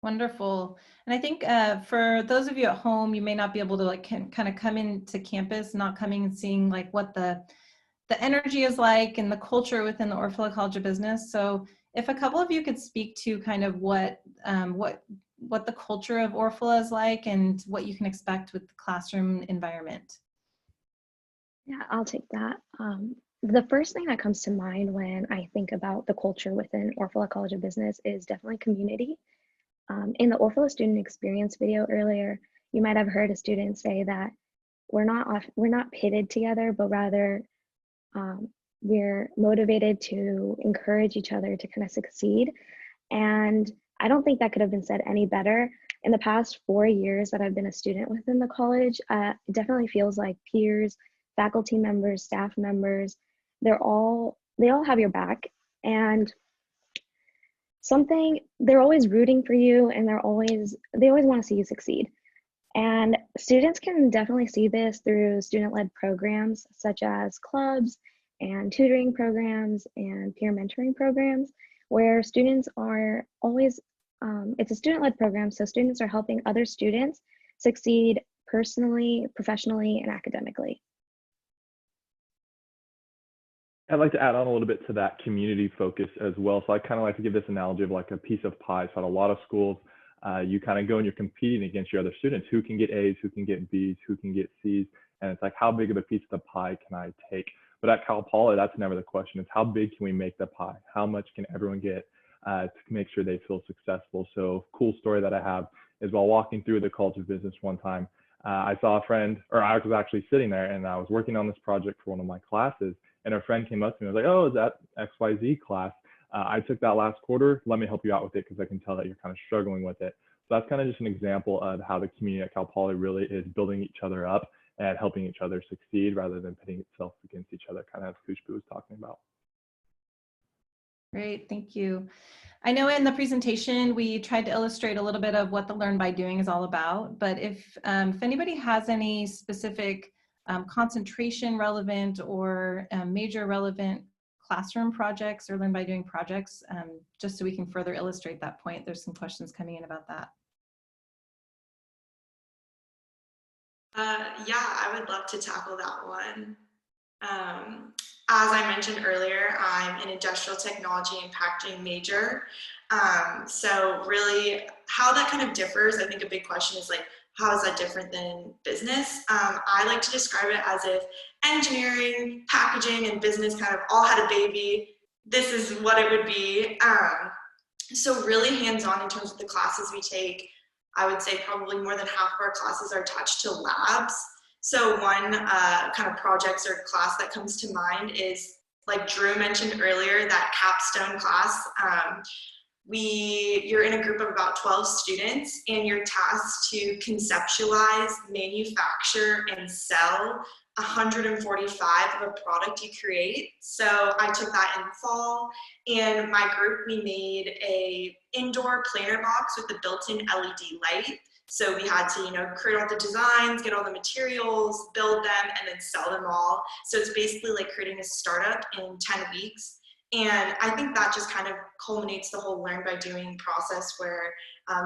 Wonderful. And I think for those of you at home, you may not be able to kind of come into campus, not coming and seeing like what the energy is like and the culture within the Orfalea College of Business. So if a couple of you could speak to kind of what the culture of Orfalea is like and what you can expect with the classroom environment. Yeah, I'll take that. The first thing that comes to mind when I think about the culture within Orfalea College of Business is definitely community. In the Orfalea student experience video earlier, you might have heard a student say that we're not pitted together, but rather we're motivated to encourage each other to kind of succeed. And I don't think that could have been said any better. In the past 4 years that I've been a student within the college, it definitely feels like peers, faculty members, staff members, they all have your back, and they're always rooting for you, and they always want to see you succeed. And students can definitely see this through student-led programs such as clubs and tutoring programs and peer mentoring programs, where students are always, it's a student-led program, so students are helping other students succeed personally, professionally, and academically. I'd like to add on a little bit to that community focus as well. So I kind of like to give this analogy of like a piece of pie. So at a lot of schools, you kind of go and you're competing against your other students. Who can get A's, who can get B's, who can get C's? And it's like, how big of a piece of the pie can I take? But at Cal Poly, that's never the question. It's how big can we make the pie? How much can everyone get to make sure they feel successful? So cool story that I have is while walking through the College of Business one time, I saw a friend, or I was actually sitting there and I was working on this project for one of my classes, and a friend came up to me and was like, oh, is that XYZ class? I took that last quarter, let me help you out with it because I can tell that you're kind of struggling with it. So that's kind of just an example of how the community at Cal Poly really is building each other up and helping each other succeed rather than pitting itself against each other, kind of as Kushbu was talking about. Great, thank you. I know in the presentation we tried to illustrate a little bit of what the Learn by Doing is all about, but if anybody has any specific concentration relevant or major relevant classroom projects or Learn by Doing projects, just so we can further illustrate that point, there's some questions coming in about that. Yeah, I would love to tackle that one. As I mentioned earlier, I'm an industrial technology and packaging major. So really how that kind of differs, I think a big question is like, how is that different than business? I like to describe it as if engineering, packaging, and business kind of all had a baby. This is what it would be. So really hands-on in terms of the classes we take. I would say probably more than half of our classes are attached to labs. So one kind of projects or class that comes to mind is, like Drew mentioned earlier, that capstone class. You're in a group of about 12 students and you're tasked to conceptualize, manufacture, and sell 145 of a product you create. So I took that in the fall, and my group, we made a indoor planter box with a built-in LED light. So we had to, create all the designs, get all the materials, build them, and then sell them all. So it's basically like creating a startup in 10 weeks. And I think that just kind of culminates the whole Learn by Doing process, where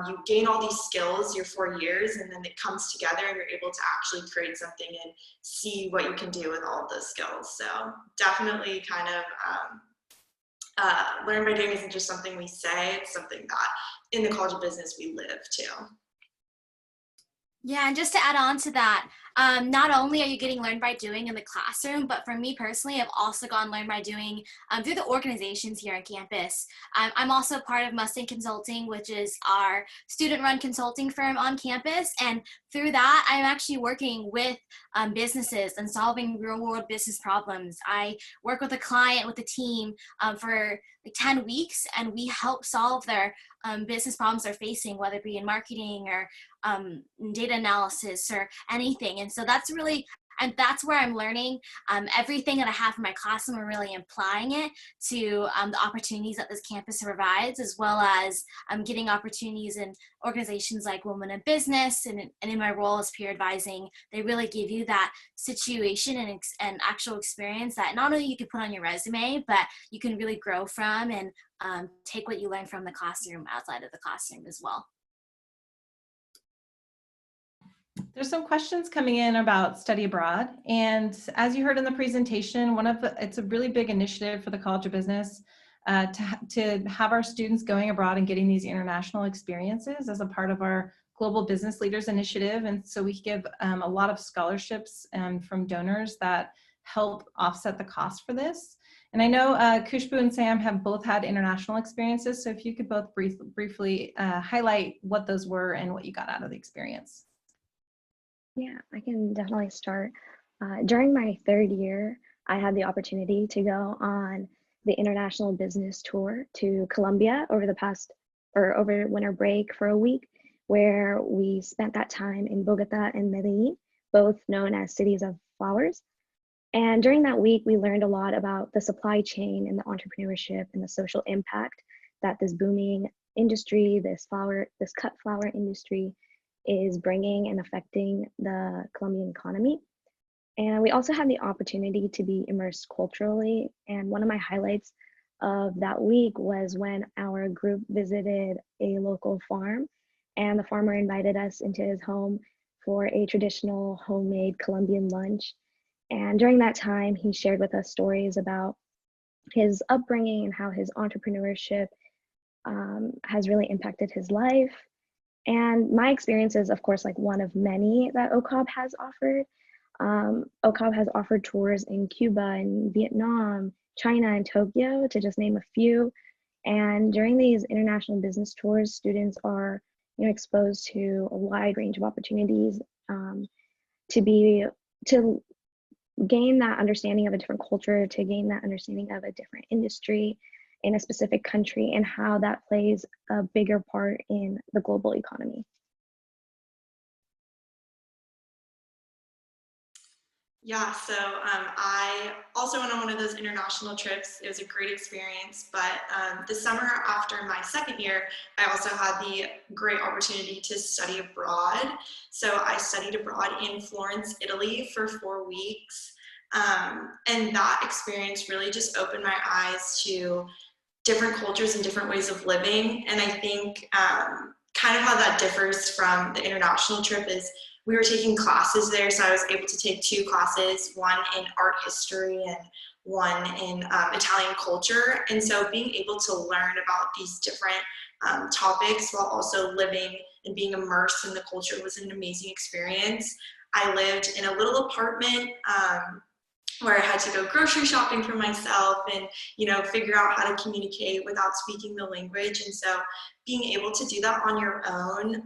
you gain all these skills your 4 years, and then it comes together and you're able to actually create something and see what you can do with all of those skills. So definitely kind of Learn by Doing isn't just something we say, it's something that in the College of Business we live too. Yeah, and just to add on to that, not only are you getting Learn by Doing in the classroom, but for me personally, I've also gotten Learn by Doing through the organizations here on campus. I'm also part of Mustang Consulting, which is our student-run consulting firm on campus, and through that, I'm actually working with businesses and solving real-world business problems. I work with a client, with a team for like 10 weeks, and we help solve their business problems they're facing, whether it be in marketing or data analysis or anything. And so that's really, and that's where I'm learning everything that I have in my classroom and really applying it to the opportunities that this campus provides, as well as getting opportunities in organizations like Women in Business, and in my role as peer advising, they really give you that situation and actual experience that not only you can put on your resume, but you can really grow from and take what you learn from the classroom outside of the classroom as well. There's some questions coming in about study abroad. And as you heard in the presentation, it's a really big initiative for the College of Business to have our students going abroad and getting these international experiences as a part of our Global Business Leaders Initiative. And so we give a lot of scholarships from donors that help offset the cost for this. And I know Kushbu and Sam have both had international experiences. So if you could both briefly highlight what those were and what you got out of the experience. Yeah, I can definitely start. During my 3rd year, I had the opportunity to go on the international business tour to Colombia over winter break for a week, where we spent that time in Bogota and Medellin, both known as cities of flowers. And during that week, we learned a lot about the supply chain and the entrepreneurship and the social impact that this booming industry, this cut flower industry, is bringing and affecting the Colombian economy. And we also had the opportunity to be immersed culturally. And one of my highlights of that week was when our group visited a local farm, and the farmer invited us into his home for a traditional homemade Colombian lunch. And during that time, he shared with us stories about his upbringing and how his entrepreneurship has really impacted his life. And my experience is, of course, like one of many that OCOB has offered. OCOB has offered tours in Cuba and Vietnam, China, and Tokyo, to just name a few. And during these international business tours, students are, exposed to a wide range of opportunities, to gain that understanding of a different culture, to gain that understanding of a different industry in a specific country, and how that plays a bigger part in the global economy. Yeah, so I also went on one of those international trips. It was a great experience, but the summer after my second year, I also had the great opportunity to study abroad. So I studied abroad in Florence, Italy for 4 weeks. And that experience really just opened my eyes to different cultures and different ways of living. And I think kind of how that differs from the international trip is we were taking classes there, so I was able to take 2 classes, one in art history and one in Italian culture. And so being able to learn about these different topics while also living and being immersed in the culture was an amazing experience. I lived in a little apartment where I had to go grocery shopping for myself and, figure out how to communicate without speaking the language. And so being able to do that on your own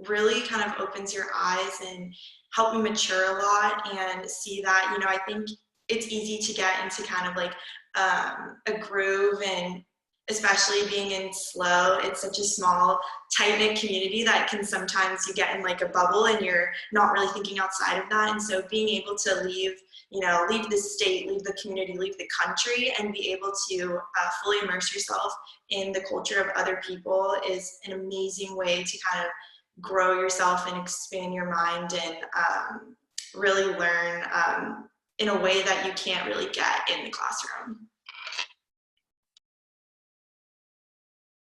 really kind of opens your eyes and helped me mature a lot and see that, I think it's easy to get into kind of like a groove, and especially being in SLO, it's such a small, tight-knit community that can sometimes you get in like a bubble and you're not really thinking outside of that. And so being able to leave the state, leave the community, leave the country, and be able to fully immerse yourself in the culture of other people is an amazing way to kind of grow yourself and expand your mind and really learn in a way that you can't really get in the classroom.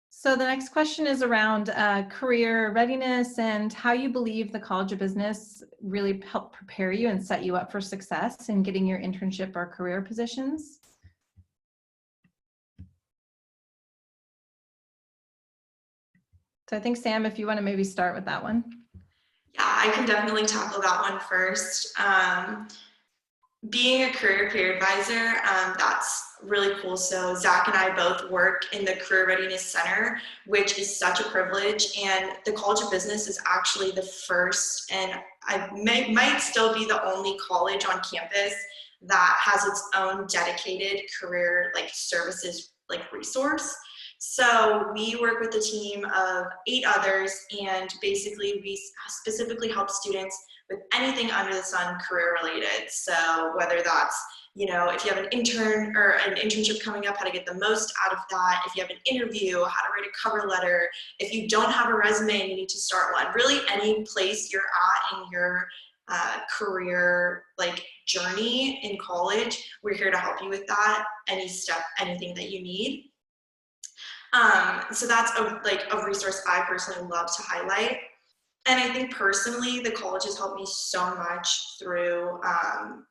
So the next question is around career readiness and how you believe the College of Business really helped prepare you and set you up for success in getting your internship or career positions. So I think, Sam, if you want to maybe start with that one. Yeah, I can definitely tackle that one first. Being a career peer advisor, that's really cool. So Zach and I both work in the Career Readiness Center, which is such a privilege. And the College of Business is actually the first, and I might still be the only college on campus that has its own dedicated career services resource. So we work with a team of 8 others, and basically we specifically help students with anything under the sun career related. So whether that's, if you have an intern or an internship coming up, how to get the most out of that. If you have an interview, how to write a cover letter. If you don't have a resume and you need to start one, really any place you're at in your career journey in college, we're here to help you with that, any step, anything that you need. So that's a resource I personally love to highlight. And I think personally, the college has helped me so much through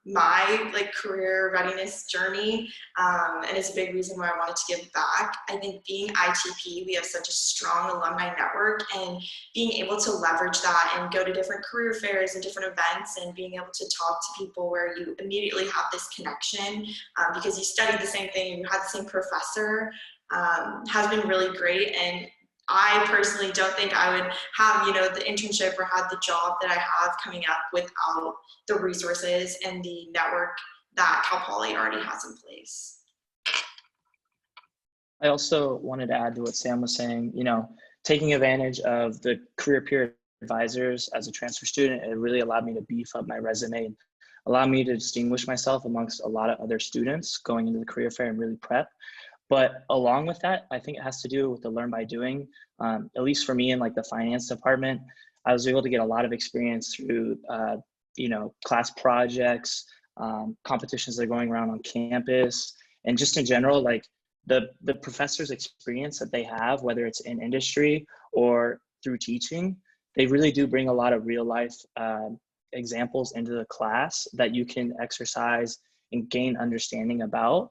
my career readiness journey, and it's a big reason why I wanted to give back. I think being ITP, we have such a strong alumni network, and being able to leverage that and go to different career fairs and different events and being able to talk to people where you immediately have this connection because you studied the same thing and you had the same professor has been really great. And I personally don't think I would have, the internship or had the job that I have coming up without the resources and the network that Cal Poly already has in place. I also wanted to add to what Sam was saying, taking advantage of the career peer advisors as a transfer student, it really allowed me to beef up my resume and allow me to distinguish myself amongst a lot of other students going into the career fair and really prep. But along with that, I think it has to do with the learn by doing. At least for me in the finance department, I was able to get a lot of experience through, class projects, competitions that are going around on campus, and just in general, the professors' experience that they have, whether it's in industry or through teaching, they really do bring a lot of real life examples into the class that you can exercise and gain understanding about.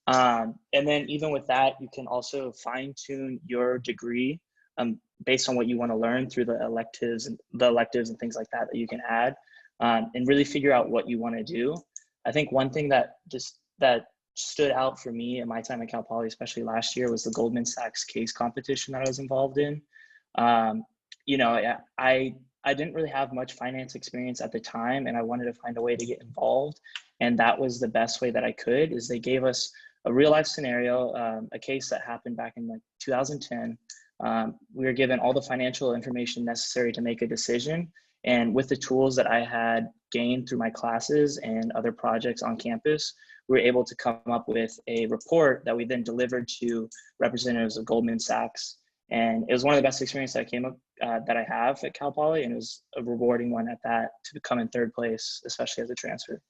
And then even with that, you can also fine tune your degree based on what you want to learn through the electives and things like that you can add, and really figure out what you want to do. I think one thing that stood out for me in my time at Cal Poly, especially last year, was the Goldman Sachs case competition that I was involved in. You know, I didn't really have much finance experience at the time, and I wanted to find a way to get involved. And that was the best way that I could. Is they gave us a real life scenario, a case that happened back in like 2010. We were given all the financial information necessary to make a decision. And with the tools that I had gained through my classes and other projects on campus, we were able to come up with a report that we then delivered to representatives of Goldman Sachs. And it was one of the best experiences that I have at Cal Poly, and it was a rewarding one at that, to come in third place, especially as a transfer.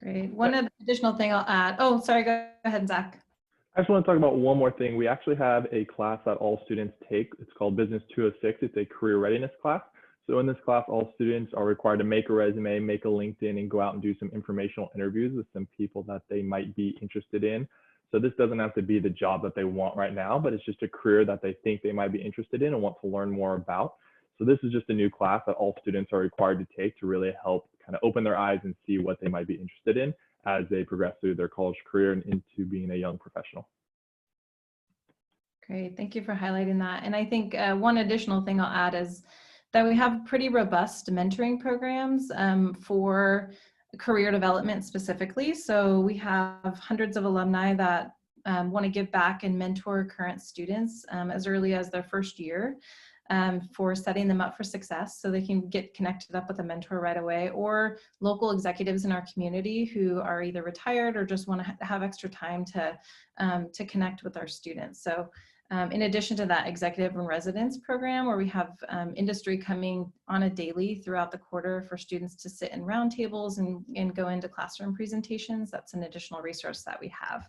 Great. One additional thing I'll add. Oh, sorry, go ahead, Zach. I just want to talk about one more thing. We actually have a class that all students take. It's called Business 206. It's a career readiness class. So in this class, all students are required to make a resume, make a LinkedIn, and go out and do some informational interviews with some people that they might be interested in. So this doesn't have to be the job that they want right now, but it's just a career that they think they might be interested in and want to learn more about. So this is just a new class that all students are required to take to really help kind of open their eyes and see what they might be interested in as they progress through their college career and into being a young professional. Great, thank you for highlighting that. And I think one additional thing I'll add is that we have pretty robust mentoring programs for career development specifically. So we have hundreds of alumni that want to give back and mentor current students as early as their first year for setting them up for success, so they can get connected up with a mentor right away, or local executives in our community who are either retired or just want to have extra time to connect with our students. So in addition to that executive and residence program, where we have industry coming on a daily throughout the quarter for students to sit in roundtables and go into classroom presentations, that's an additional resource that we have.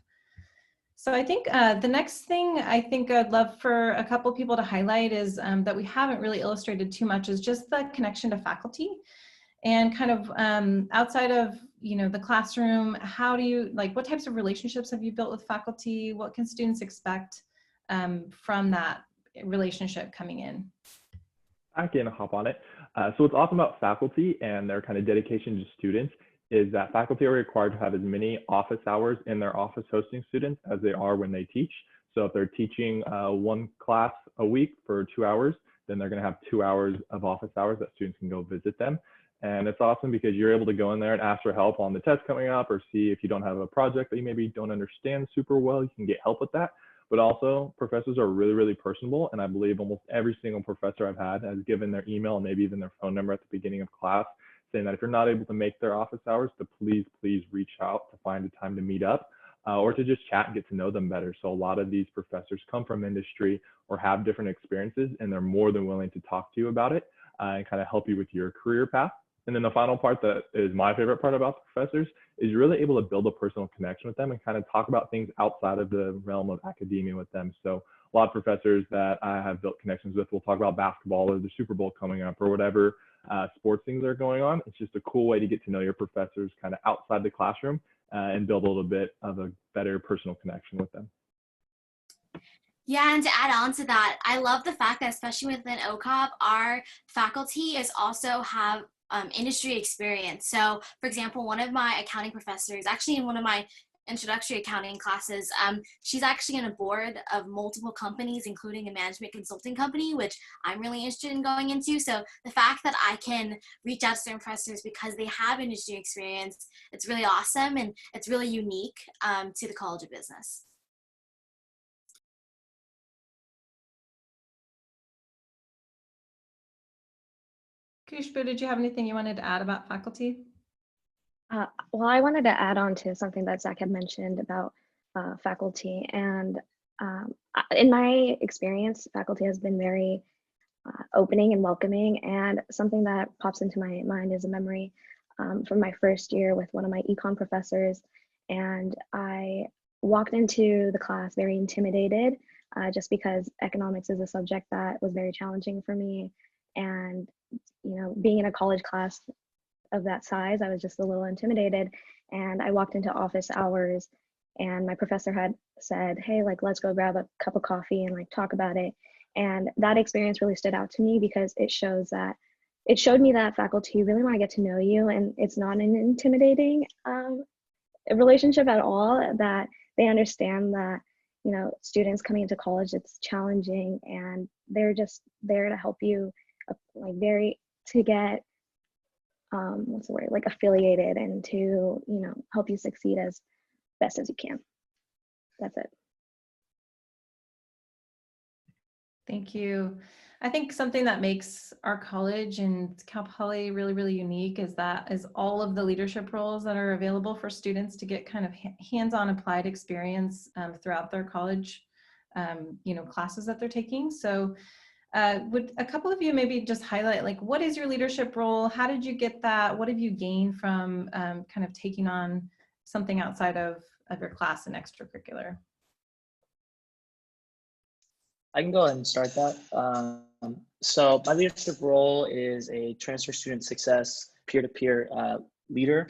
So I think the next thing I think I'd love for a couple people to highlight is that we haven't really illustrated too much, is just the connection to faculty. And kind of outside of, you know, the classroom, how do you, like, what types of relationships have you built with faculty? What can students expect from that relationship coming in? I can hop on it. So what's awesome about faculty and their kind of dedication to students is that faculty are required to have as many office hours in their office hosting students as they are when they teach. So if they're teaching one class a week for 2 hours, then they're going to have 2 hours of office hours that students can go visit them. And it's awesome because you're able to go in there and ask for help on the test coming up, or see if you don't have a project that you maybe don't understand super well, you can get help with that. But also, professors are really, really personable. And I believe almost every single professor I've had has given their email and maybe even their phone number at the beginning of class, saying that if you're not able to make their office hours, to please reach out to find a time to meet up or to just chat and get to know them better. So a lot of these professors come from industry or have different experiences, and they're more than willing to talk to you about it and kind of help you with your career path. And then the final part that is my favorite part about the professors is you're really able to build a personal connection with them and kind of talk about things outside of the realm of academia with them. So a lot of professors that I have built connections with will talk about basketball or the Super Bowl coming up or whatever sports things are going on. It's just a cool way to get to know your professors kind of outside the classroom and build a little bit of a better personal connection with them. Yeah, and to add on to that, I love the fact that especially within OCOP, our faculty is also have industry experience. So for example, one of my accounting professors, actually in one of my introductory accounting classes, she's actually on a board of multiple companies, including a management consulting company, which I'm really interested in going into. So the fact that I can reach out to certain professors because they have industry experience, it's really awesome, and it's really unique to the College of Business. Kushbu, did you have anything you wanted to add about faculty? Well, I wanted to add on to something that Zach had mentioned about faculty. And in my experience, faculty has been very opening and welcoming. And something that pops into my mind is a memory from my first year with one of my econ professors. And I walked into the class very intimidated just because economics is a subject that was very challenging for me. And, you know, being in a college class of that size, I was just a little intimidated. And I walked into office hours and my professor had said, hey, like, let's go grab a cup of coffee and like talk about it. And that experience really stood out to me because it showed me that faculty really want to get to know you, and it's not an intimidating relationship at all, that they understand that, you know, students coming into college, it's challenging, and they're just there to help you, like to get what's the word, like affiliated, and to, you know, help you succeed as best as you can. That's it. Thank you. I think something that makes our college and Cal Poly really, really unique is all of the leadership roles that are available for students to get kind of hands-on applied experience throughout their college, you know, classes that they're taking. So would a couple of you maybe just highlight, like, what is your leadership role? How did you get that? What have you gained from kind of taking on something outside of your class and extracurricular? I can go ahead and start that. So my leadership role is a transfer student success peer-to-peer leader.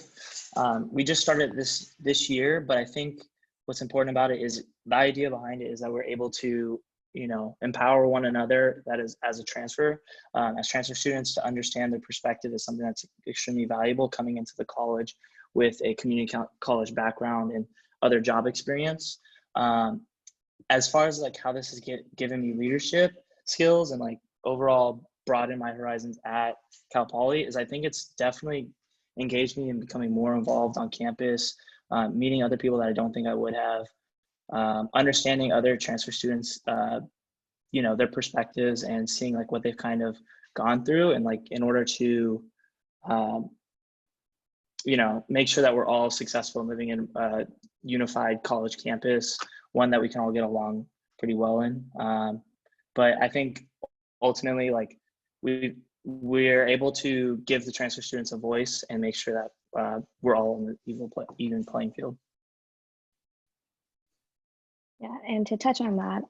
We just started this year, but I think what's important about it is the idea behind it is that we're able to, you know, empower one another, that is as transfer students, to understand their perspective is something that's extremely valuable coming into the college with a community college background and other job experience. As far as like how this has given me leadership skills and like overall broaden my horizons at Cal Poly is I think it's definitely engaged me in becoming more involved on campus, meeting other people that I don't think I would have, understanding other transfer students, you know, their perspectives and seeing like what they've kind of gone through, and like in order to, you know, make sure that we're all successful in living in a unified college campus, one that we can all get along pretty well in. But I think ultimately, like, we're able to give the transfer students a voice and make sure that we're all on the even playing field. Yeah, and to touch on that,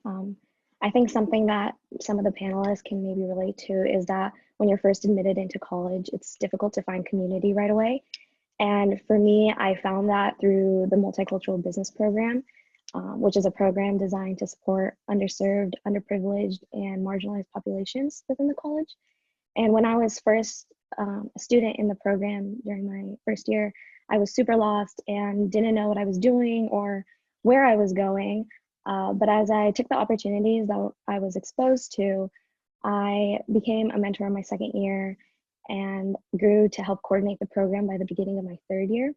I think something that some of the panelists can maybe relate to is that when you're first admitted into college, it's difficult to find community right away. And for me, I found that through the multicultural business program, which is a program designed to support underserved, underprivileged, and marginalized populations within the college. And when I was first a student in the program during my first year, I was super lost and didn't know what I was doing or where I was going. But as I took the opportunities that I was exposed to, I became a mentor in my second year and grew to help coordinate the program by the beginning of my third year.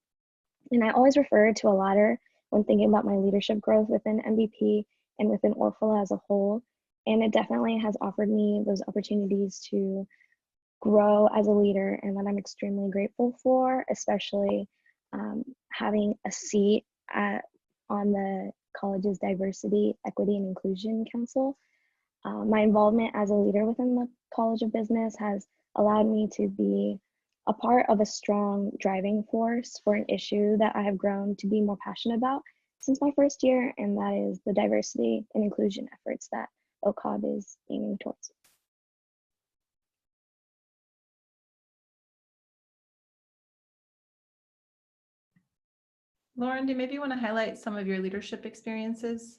And I always refer to a ladder when thinking about my leadership growth within MVP and within Orfalea as a whole. And it definitely has offered me those opportunities to grow as a leader, and that I'm extremely grateful for, especially having a seat on the college's Diversity, Equity, and Inclusion Council. My involvement as a leader within the College of Business has allowed me to be a part of a strong driving force for an issue that I have grown to be more passionate about since my first year, and that is the diversity and inclusion efforts that OCOB is aiming towards. Lauren, do you maybe want to highlight some of your leadership experiences?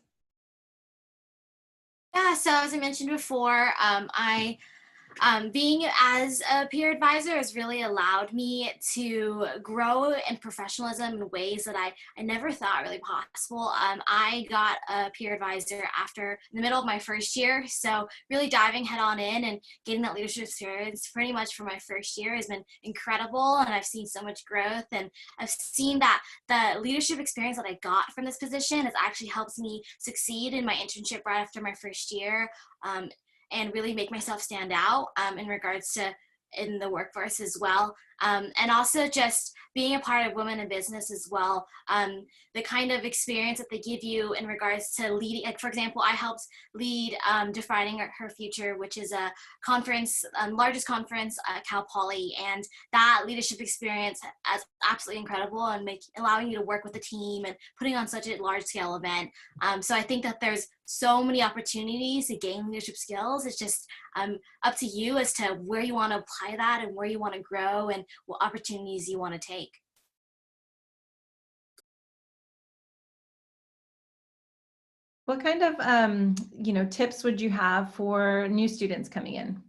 Yeah, so as I mentioned before, being as a peer advisor has really allowed me to grow in professionalism in ways that I never thought really possible. I got a peer advisor after the middle of my first year, so really diving head on in and getting that leadership experience pretty much for my first year has been incredible, and I've seen so much growth, and I've seen that the leadership experience that I got from this position has actually helped me succeed in my internship right after my first year. And really make myself stand out in regards to in the workforce as well. And also just being a part of Women in Business as well. The kind of experience that they give you in regards to leading, like for example, I helped lead Defining Her Future, which is a conference, largest conference at Cal Poly. And that leadership experience is absolutely incredible, and allowing you to work with the team and putting on such a large scale event. So I think that there's so many opportunities to gain leadership skills. It's just up to you as to where you want to apply that and where you want to grow and what opportunities you want to take. What kind of tips would you have for new students coming in?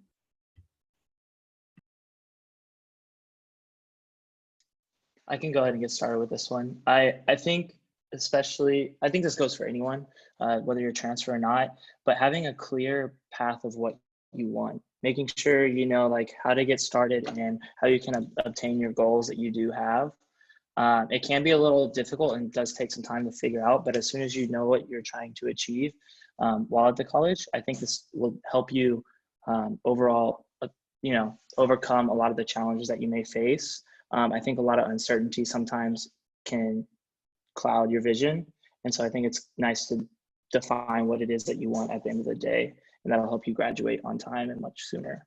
I can go ahead and get started with this one. I think especially, I think this goes for anyone, whether you're transfer or not, but having a clear path of what you want, making sure you know like how to get started and how you can obtain your goals that you do have. It can be a little difficult and does take some time to figure out, but as soon as you know what you're trying to achieve while at the college, I think this will help you overall, overcome a lot of the challenges that you may face. I think a lot of uncertainty sometimes can cloud your vision. And so I think it's nice to define what it is that you want at the end of the day, and that'll help you graduate on time and much sooner.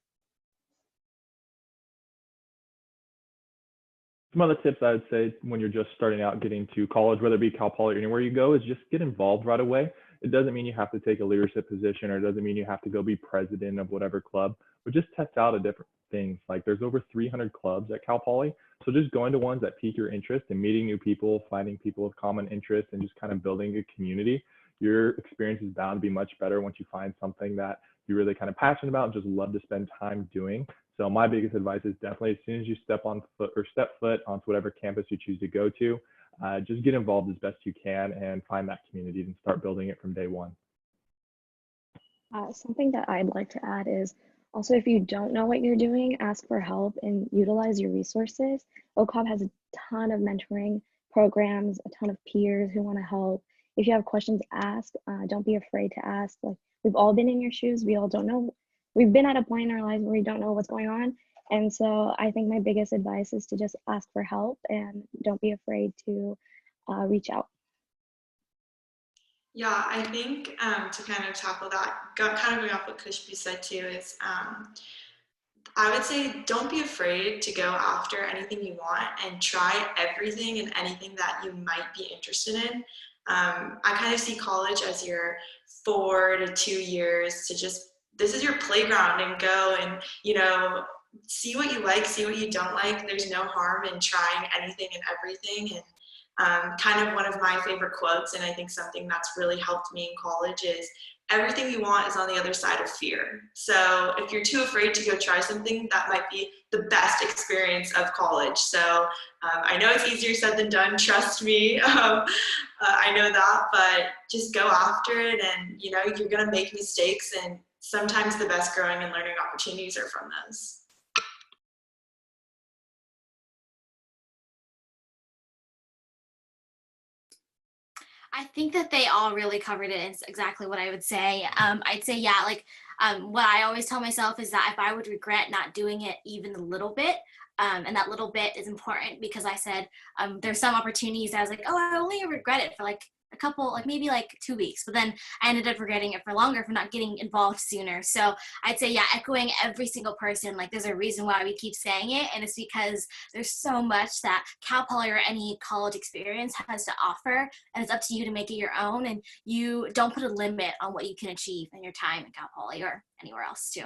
Some other tips I would say when you're just starting out getting to college, whether it be Cal Poly or anywhere you go, is just get involved right away. It doesn't mean you have to take a leadership position, or it doesn't mean you have to go be president of whatever club, but just test out a different things. Like there's over 300 clubs at Cal Poly. So just going to ones that pique your interest and meeting new people, finding people with common interests, and just kind of building a community, your experience is bound to be much better once you find something that you're really kind of passionate about and just love to spend time doing. So my biggest advice is definitely as soon as you step foot onto whatever campus you choose to go to, just get involved as best you can and find that community and start building it from day one. Something that I'd like to add is also, if you don't know what you're doing, ask for help and utilize your resources. OCOB has a ton of mentoring programs, a ton of peers who want to help. If you have questions, ask. Don't be afraid to ask. Like, we've all been in your shoes. We all don't know. We've been at a point in our lives where we don't know what's going on. And so I think my biggest advice is to just ask for help and don't be afraid to reach out. Yeah, I think to kind of tackle that, kind of going off what Kushbu said too, is I would say don't be afraid to go after anything you want and try everything and anything that you might be interested in. I kind of see college as your 4 to 2 years to just, this is your playground, and go and, see what you like, see what you don't like. There's no harm in trying anything and everything. And kind of one of my favorite quotes, and I think something that's really helped me in college, is everything you want is on the other side of fear. So if you're too afraid to go try something, that might be the best experience of college. So I know it's easier said than done, trust me. I know that, but just go after it, and you're gonna make mistakes, and sometimes the best growing and learning opportunities are from those. I think that they all really covered it. It's exactly what I would say. I'd say, yeah, like what I always tell myself is that if I would regret not doing it even a little bit, and that little bit is important because I said there's some opportunities that I was like, oh, I only regret it for like a couple, like maybe like 2 weeks, but then I ended up regretting it for longer for not getting involved sooner. So I'd say, yeah, echoing every single person, like there's a reason why we keep saying it, and it's because there's so much that Cal Poly or any college experience has to offer, and it's up to you to make it your own, and you don't put a limit on what you can achieve in your time in Cal Poly or anywhere else too.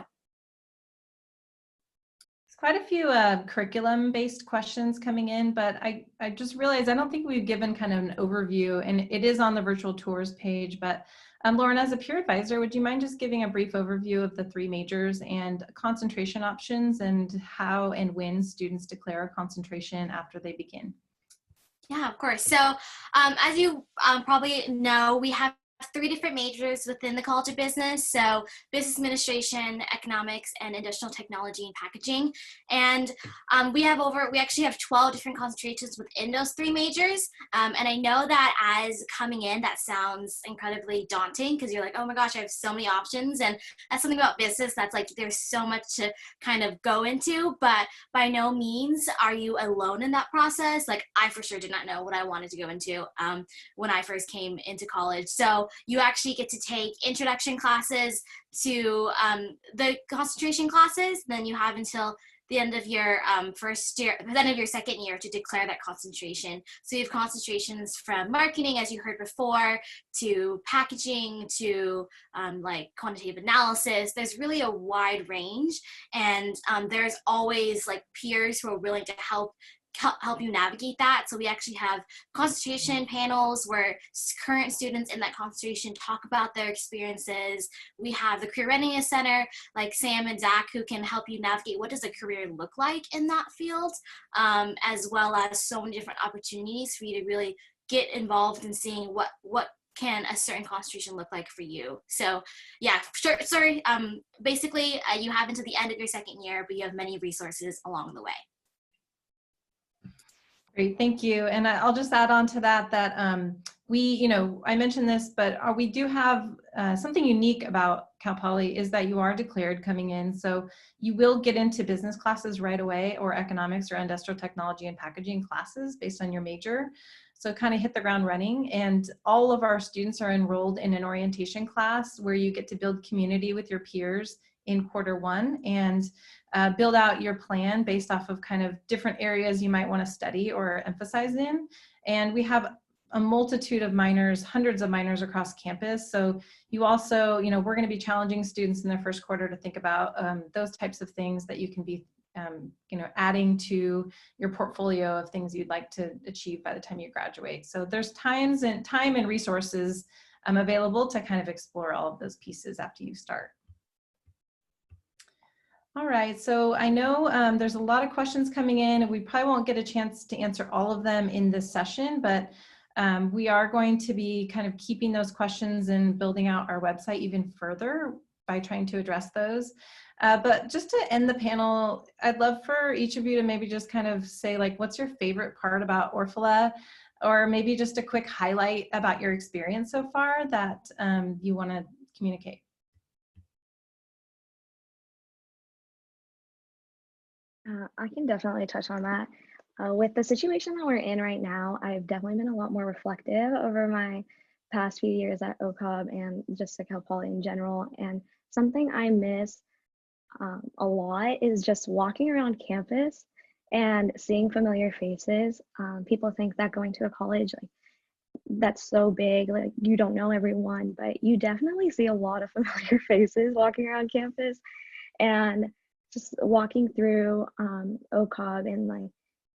Quite a few curriculum-based questions coming in, but I just realized I don't think we've given kind of an overview, and it is on the virtual tours page. But Lauren, as a peer advisor, would you mind just giving a brief overview of the 3 majors and concentration options, and how and when students declare a concentration after they begin? Yeah, of course. So as you probably know, we have 3 different majors within the College of Business. So business administration, economics, and industrial technology and packaging. And we actually have 12 different concentrations within those 3 majors. And I know that as coming in, that sounds incredibly daunting because you're like, oh my gosh, I have so many options. And that's something about business that's like, there's so much to kind of go into, but by no means are you alone in that process. Like I for sure did not know what I wanted to go into when I first came into college. So you actually get to take introduction classes to the concentration classes. Then you have until the end of your the end of your second year to declare that concentration. So you have concentrations from marketing, as you heard before, to packaging, to like quantitative analysis. There's really a wide range, and there's always like peers who are willing to help you navigate that. So we actually have concentration panels where current students in that concentration talk about their experiences. We have the Career Readiness Center, like Sam and Zach, who can help you navigate what does a career look like in that field, as well as so many different opportunities for you to really get involved in seeing what can a certain concentration look like for you. So yeah, sure, sorry. Basically, you have until the end of your second year, but you have many resources along the way. Great, thank you. And I'll just add on to that, I mentioned this, but we do have something unique about Cal Poly is that you are declared coming in. So you will get into business classes right away, or economics or industrial technology and packaging classes based on your major. So kind of hit the ground running. And all of our students are enrolled in an orientation class where you get to build community with your peers in Q1 and build out your plan based off of kind of different areas you might want to study or emphasize in. And we have a multitude of minors, hundreds of minors across campus. So you also, we're going to be challenging students in their first quarter to think about those types of things that you can be, adding to your portfolio of things you'd like to achieve by the time you graduate. So there's time and resources available to kind of explore all of those pieces after you start. All right, so I know there's a lot of questions coming in, and we probably won't get a chance to answer all of them in this session, but we are going to be kind of keeping those questions and building out our website even further by trying to address those. But just to end the panel, I'd love for each of you to maybe just kind of say, like, what's your favorite part about Orfalea? Or maybe just a quick highlight about your experience so far that you want to communicate. I can definitely touch on that. With the situation that we're in right now, I've definitely been a lot more reflective over my past few years at OCOB and just at Cal Poly in general. And something I miss a lot is just walking around campus and seeing familiar faces. People think that going to a college, like, that's so big, like you don't know everyone, but you definitely see a lot of familiar faces walking around campus. And just walking through OCOB and like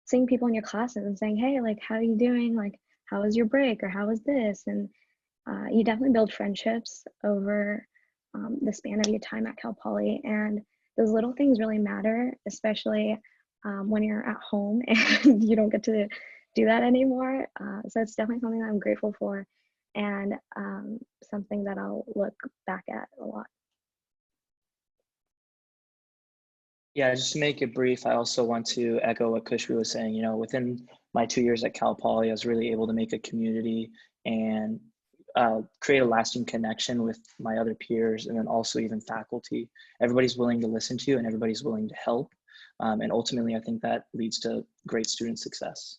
seeing people in your classes and saying, hey, like, how are you doing? Like, how was your break? Or how was this? And you definitely build friendships over the span of your time at Cal Poly. And those little things really matter, especially when you're at home and you don't get to do that anymore. So it's definitely something that I'm grateful for, and something that I'll look back at a lot. Yeah, just to make it brief, I also want to echo what Kushbu was saying. Within my 2 years at Cal Poly, I was really able to make a community and create a lasting connection with my other peers, and then also even faculty. Everybody's willing to listen to you, and everybody's willing to help. And ultimately, I think that leads to great student success.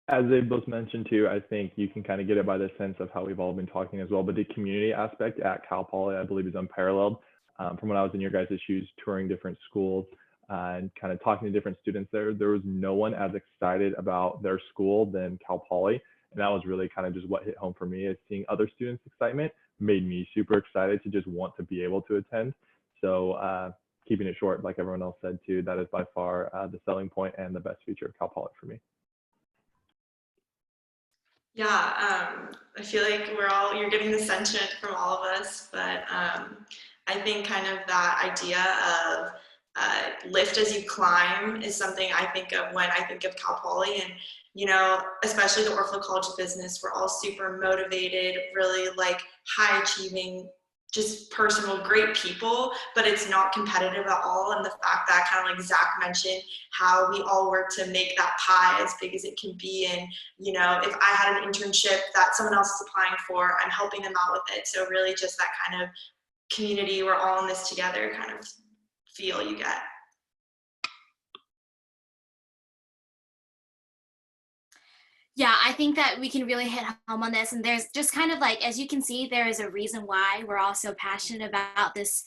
As they both mentioned too, I think you can kind of get it by the sense of how we've all been talking as well, but the community aspect at Cal Poly, I believe, is unparalleled. From when I was in your guys' shoes, touring different schools and kind of talking to different students there was no one as excited about their school than Cal Poly. And that was really kind of just what hit home for me, is seeing other students' excitement made me super excited to just want to be able to attend. So keeping it short, like everyone else said too, that is by far the selling point and the best feature of Cal Poly for me. Yeah, I feel like you're getting the sentiment from all of us, but I think kind of that idea of lift as you climb is something I think of when I think of Cal Poly. And, especially the Orfalea College of Business, we're all super motivated, really like high achieving, just personal, great people, but it's not competitive at all. And the fact that, kind of like Zach mentioned, how we all work to make that pie as big as it can be. And, if I had an internship that someone else is applying for, I'm helping them out with it. So really just that kind of community, we're all in this together kind of feel you get. Yeah, I think that we can really hit home on this. And there's just kind of like, as you can see, there is a reason why we're all so passionate about this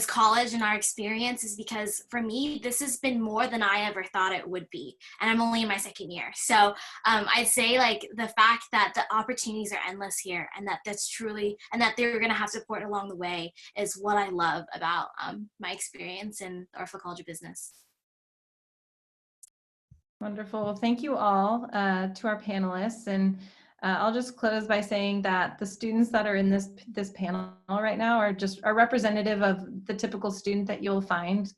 college and our experience, is because for me, this has been more than I ever thought it would be. And I'm only in my second year. So I'd say, like, the fact that the opportunities are endless here, and that's truly, and that they're going to have support along the way, is what I love about my experience in Orfalea College of Business. Wonderful. Thank you all to our panelists. And I'll just close by saying that the students that are in this panel right now are representative of the typical student that you'll find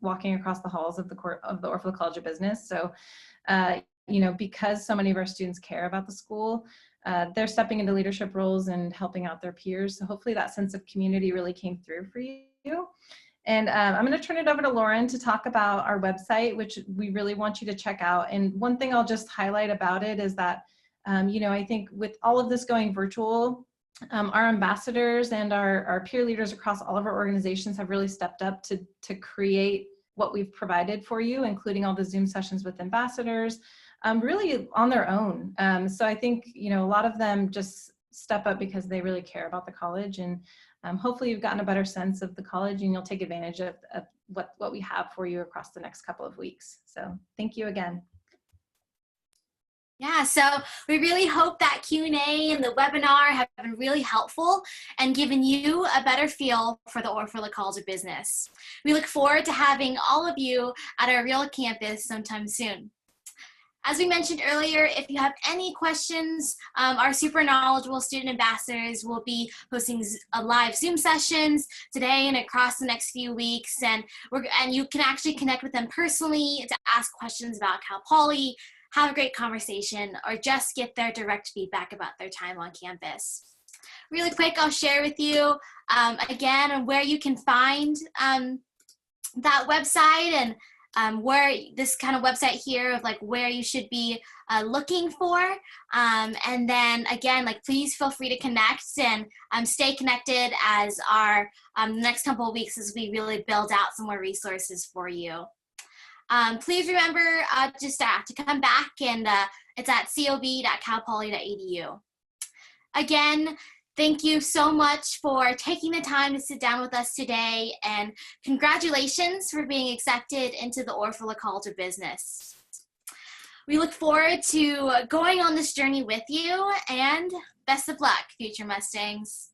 walking across the halls of the Orfalea College of Business. So, because so many of our students care about the school, they're stepping into leadership roles and helping out their peers. So hopefully that sense of community really came through for you. And I'm going to turn it over to Lauren to talk about our website, which we really want you to check out. And one thing I'll just highlight about it is that I think with all of this going virtual, our ambassadors and our peer leaders across all of our organizations have really stepped up to create what we've provided for you, including all the Zoom sessions with ambassadors, really on their own. So I think, a lot of them just step up because they really care about the college, and hopefully you've gotten a better sense of the college and you'll take advantage of what we have for you across the next couple of weeks. So thank you again. Yeah, so we really hope that Q&A and the webinar have been really helpful and given you a better feel for the Orfalea College of Business. We look forward to having all of you at our real campus sometime soon. As we mentioned earlier, if you have any questions, our super knowledgeable student ambassadors will be hosting live Zoom sessions today and across the next few weeks, and you can actually connect with them personally to ask questions about Cal Poly, have a great conversation, or just get their direct feedback about their time on campus. Really quick, I'll share with you again where you can find that website and where this kind of website here of where you should be looking for. And then again, please feel free to connect and stay connected as our next couple of weeks as we really build out some more resources for you. Please remember just to come back, and it's at cob.calpoly.edu. Again, thank you so much for taking the time to sit down with us today, and congratulations for being accepted into the Orfalea College of Business. We look forward to going on this journey with you, and best of luck, future Mustangs.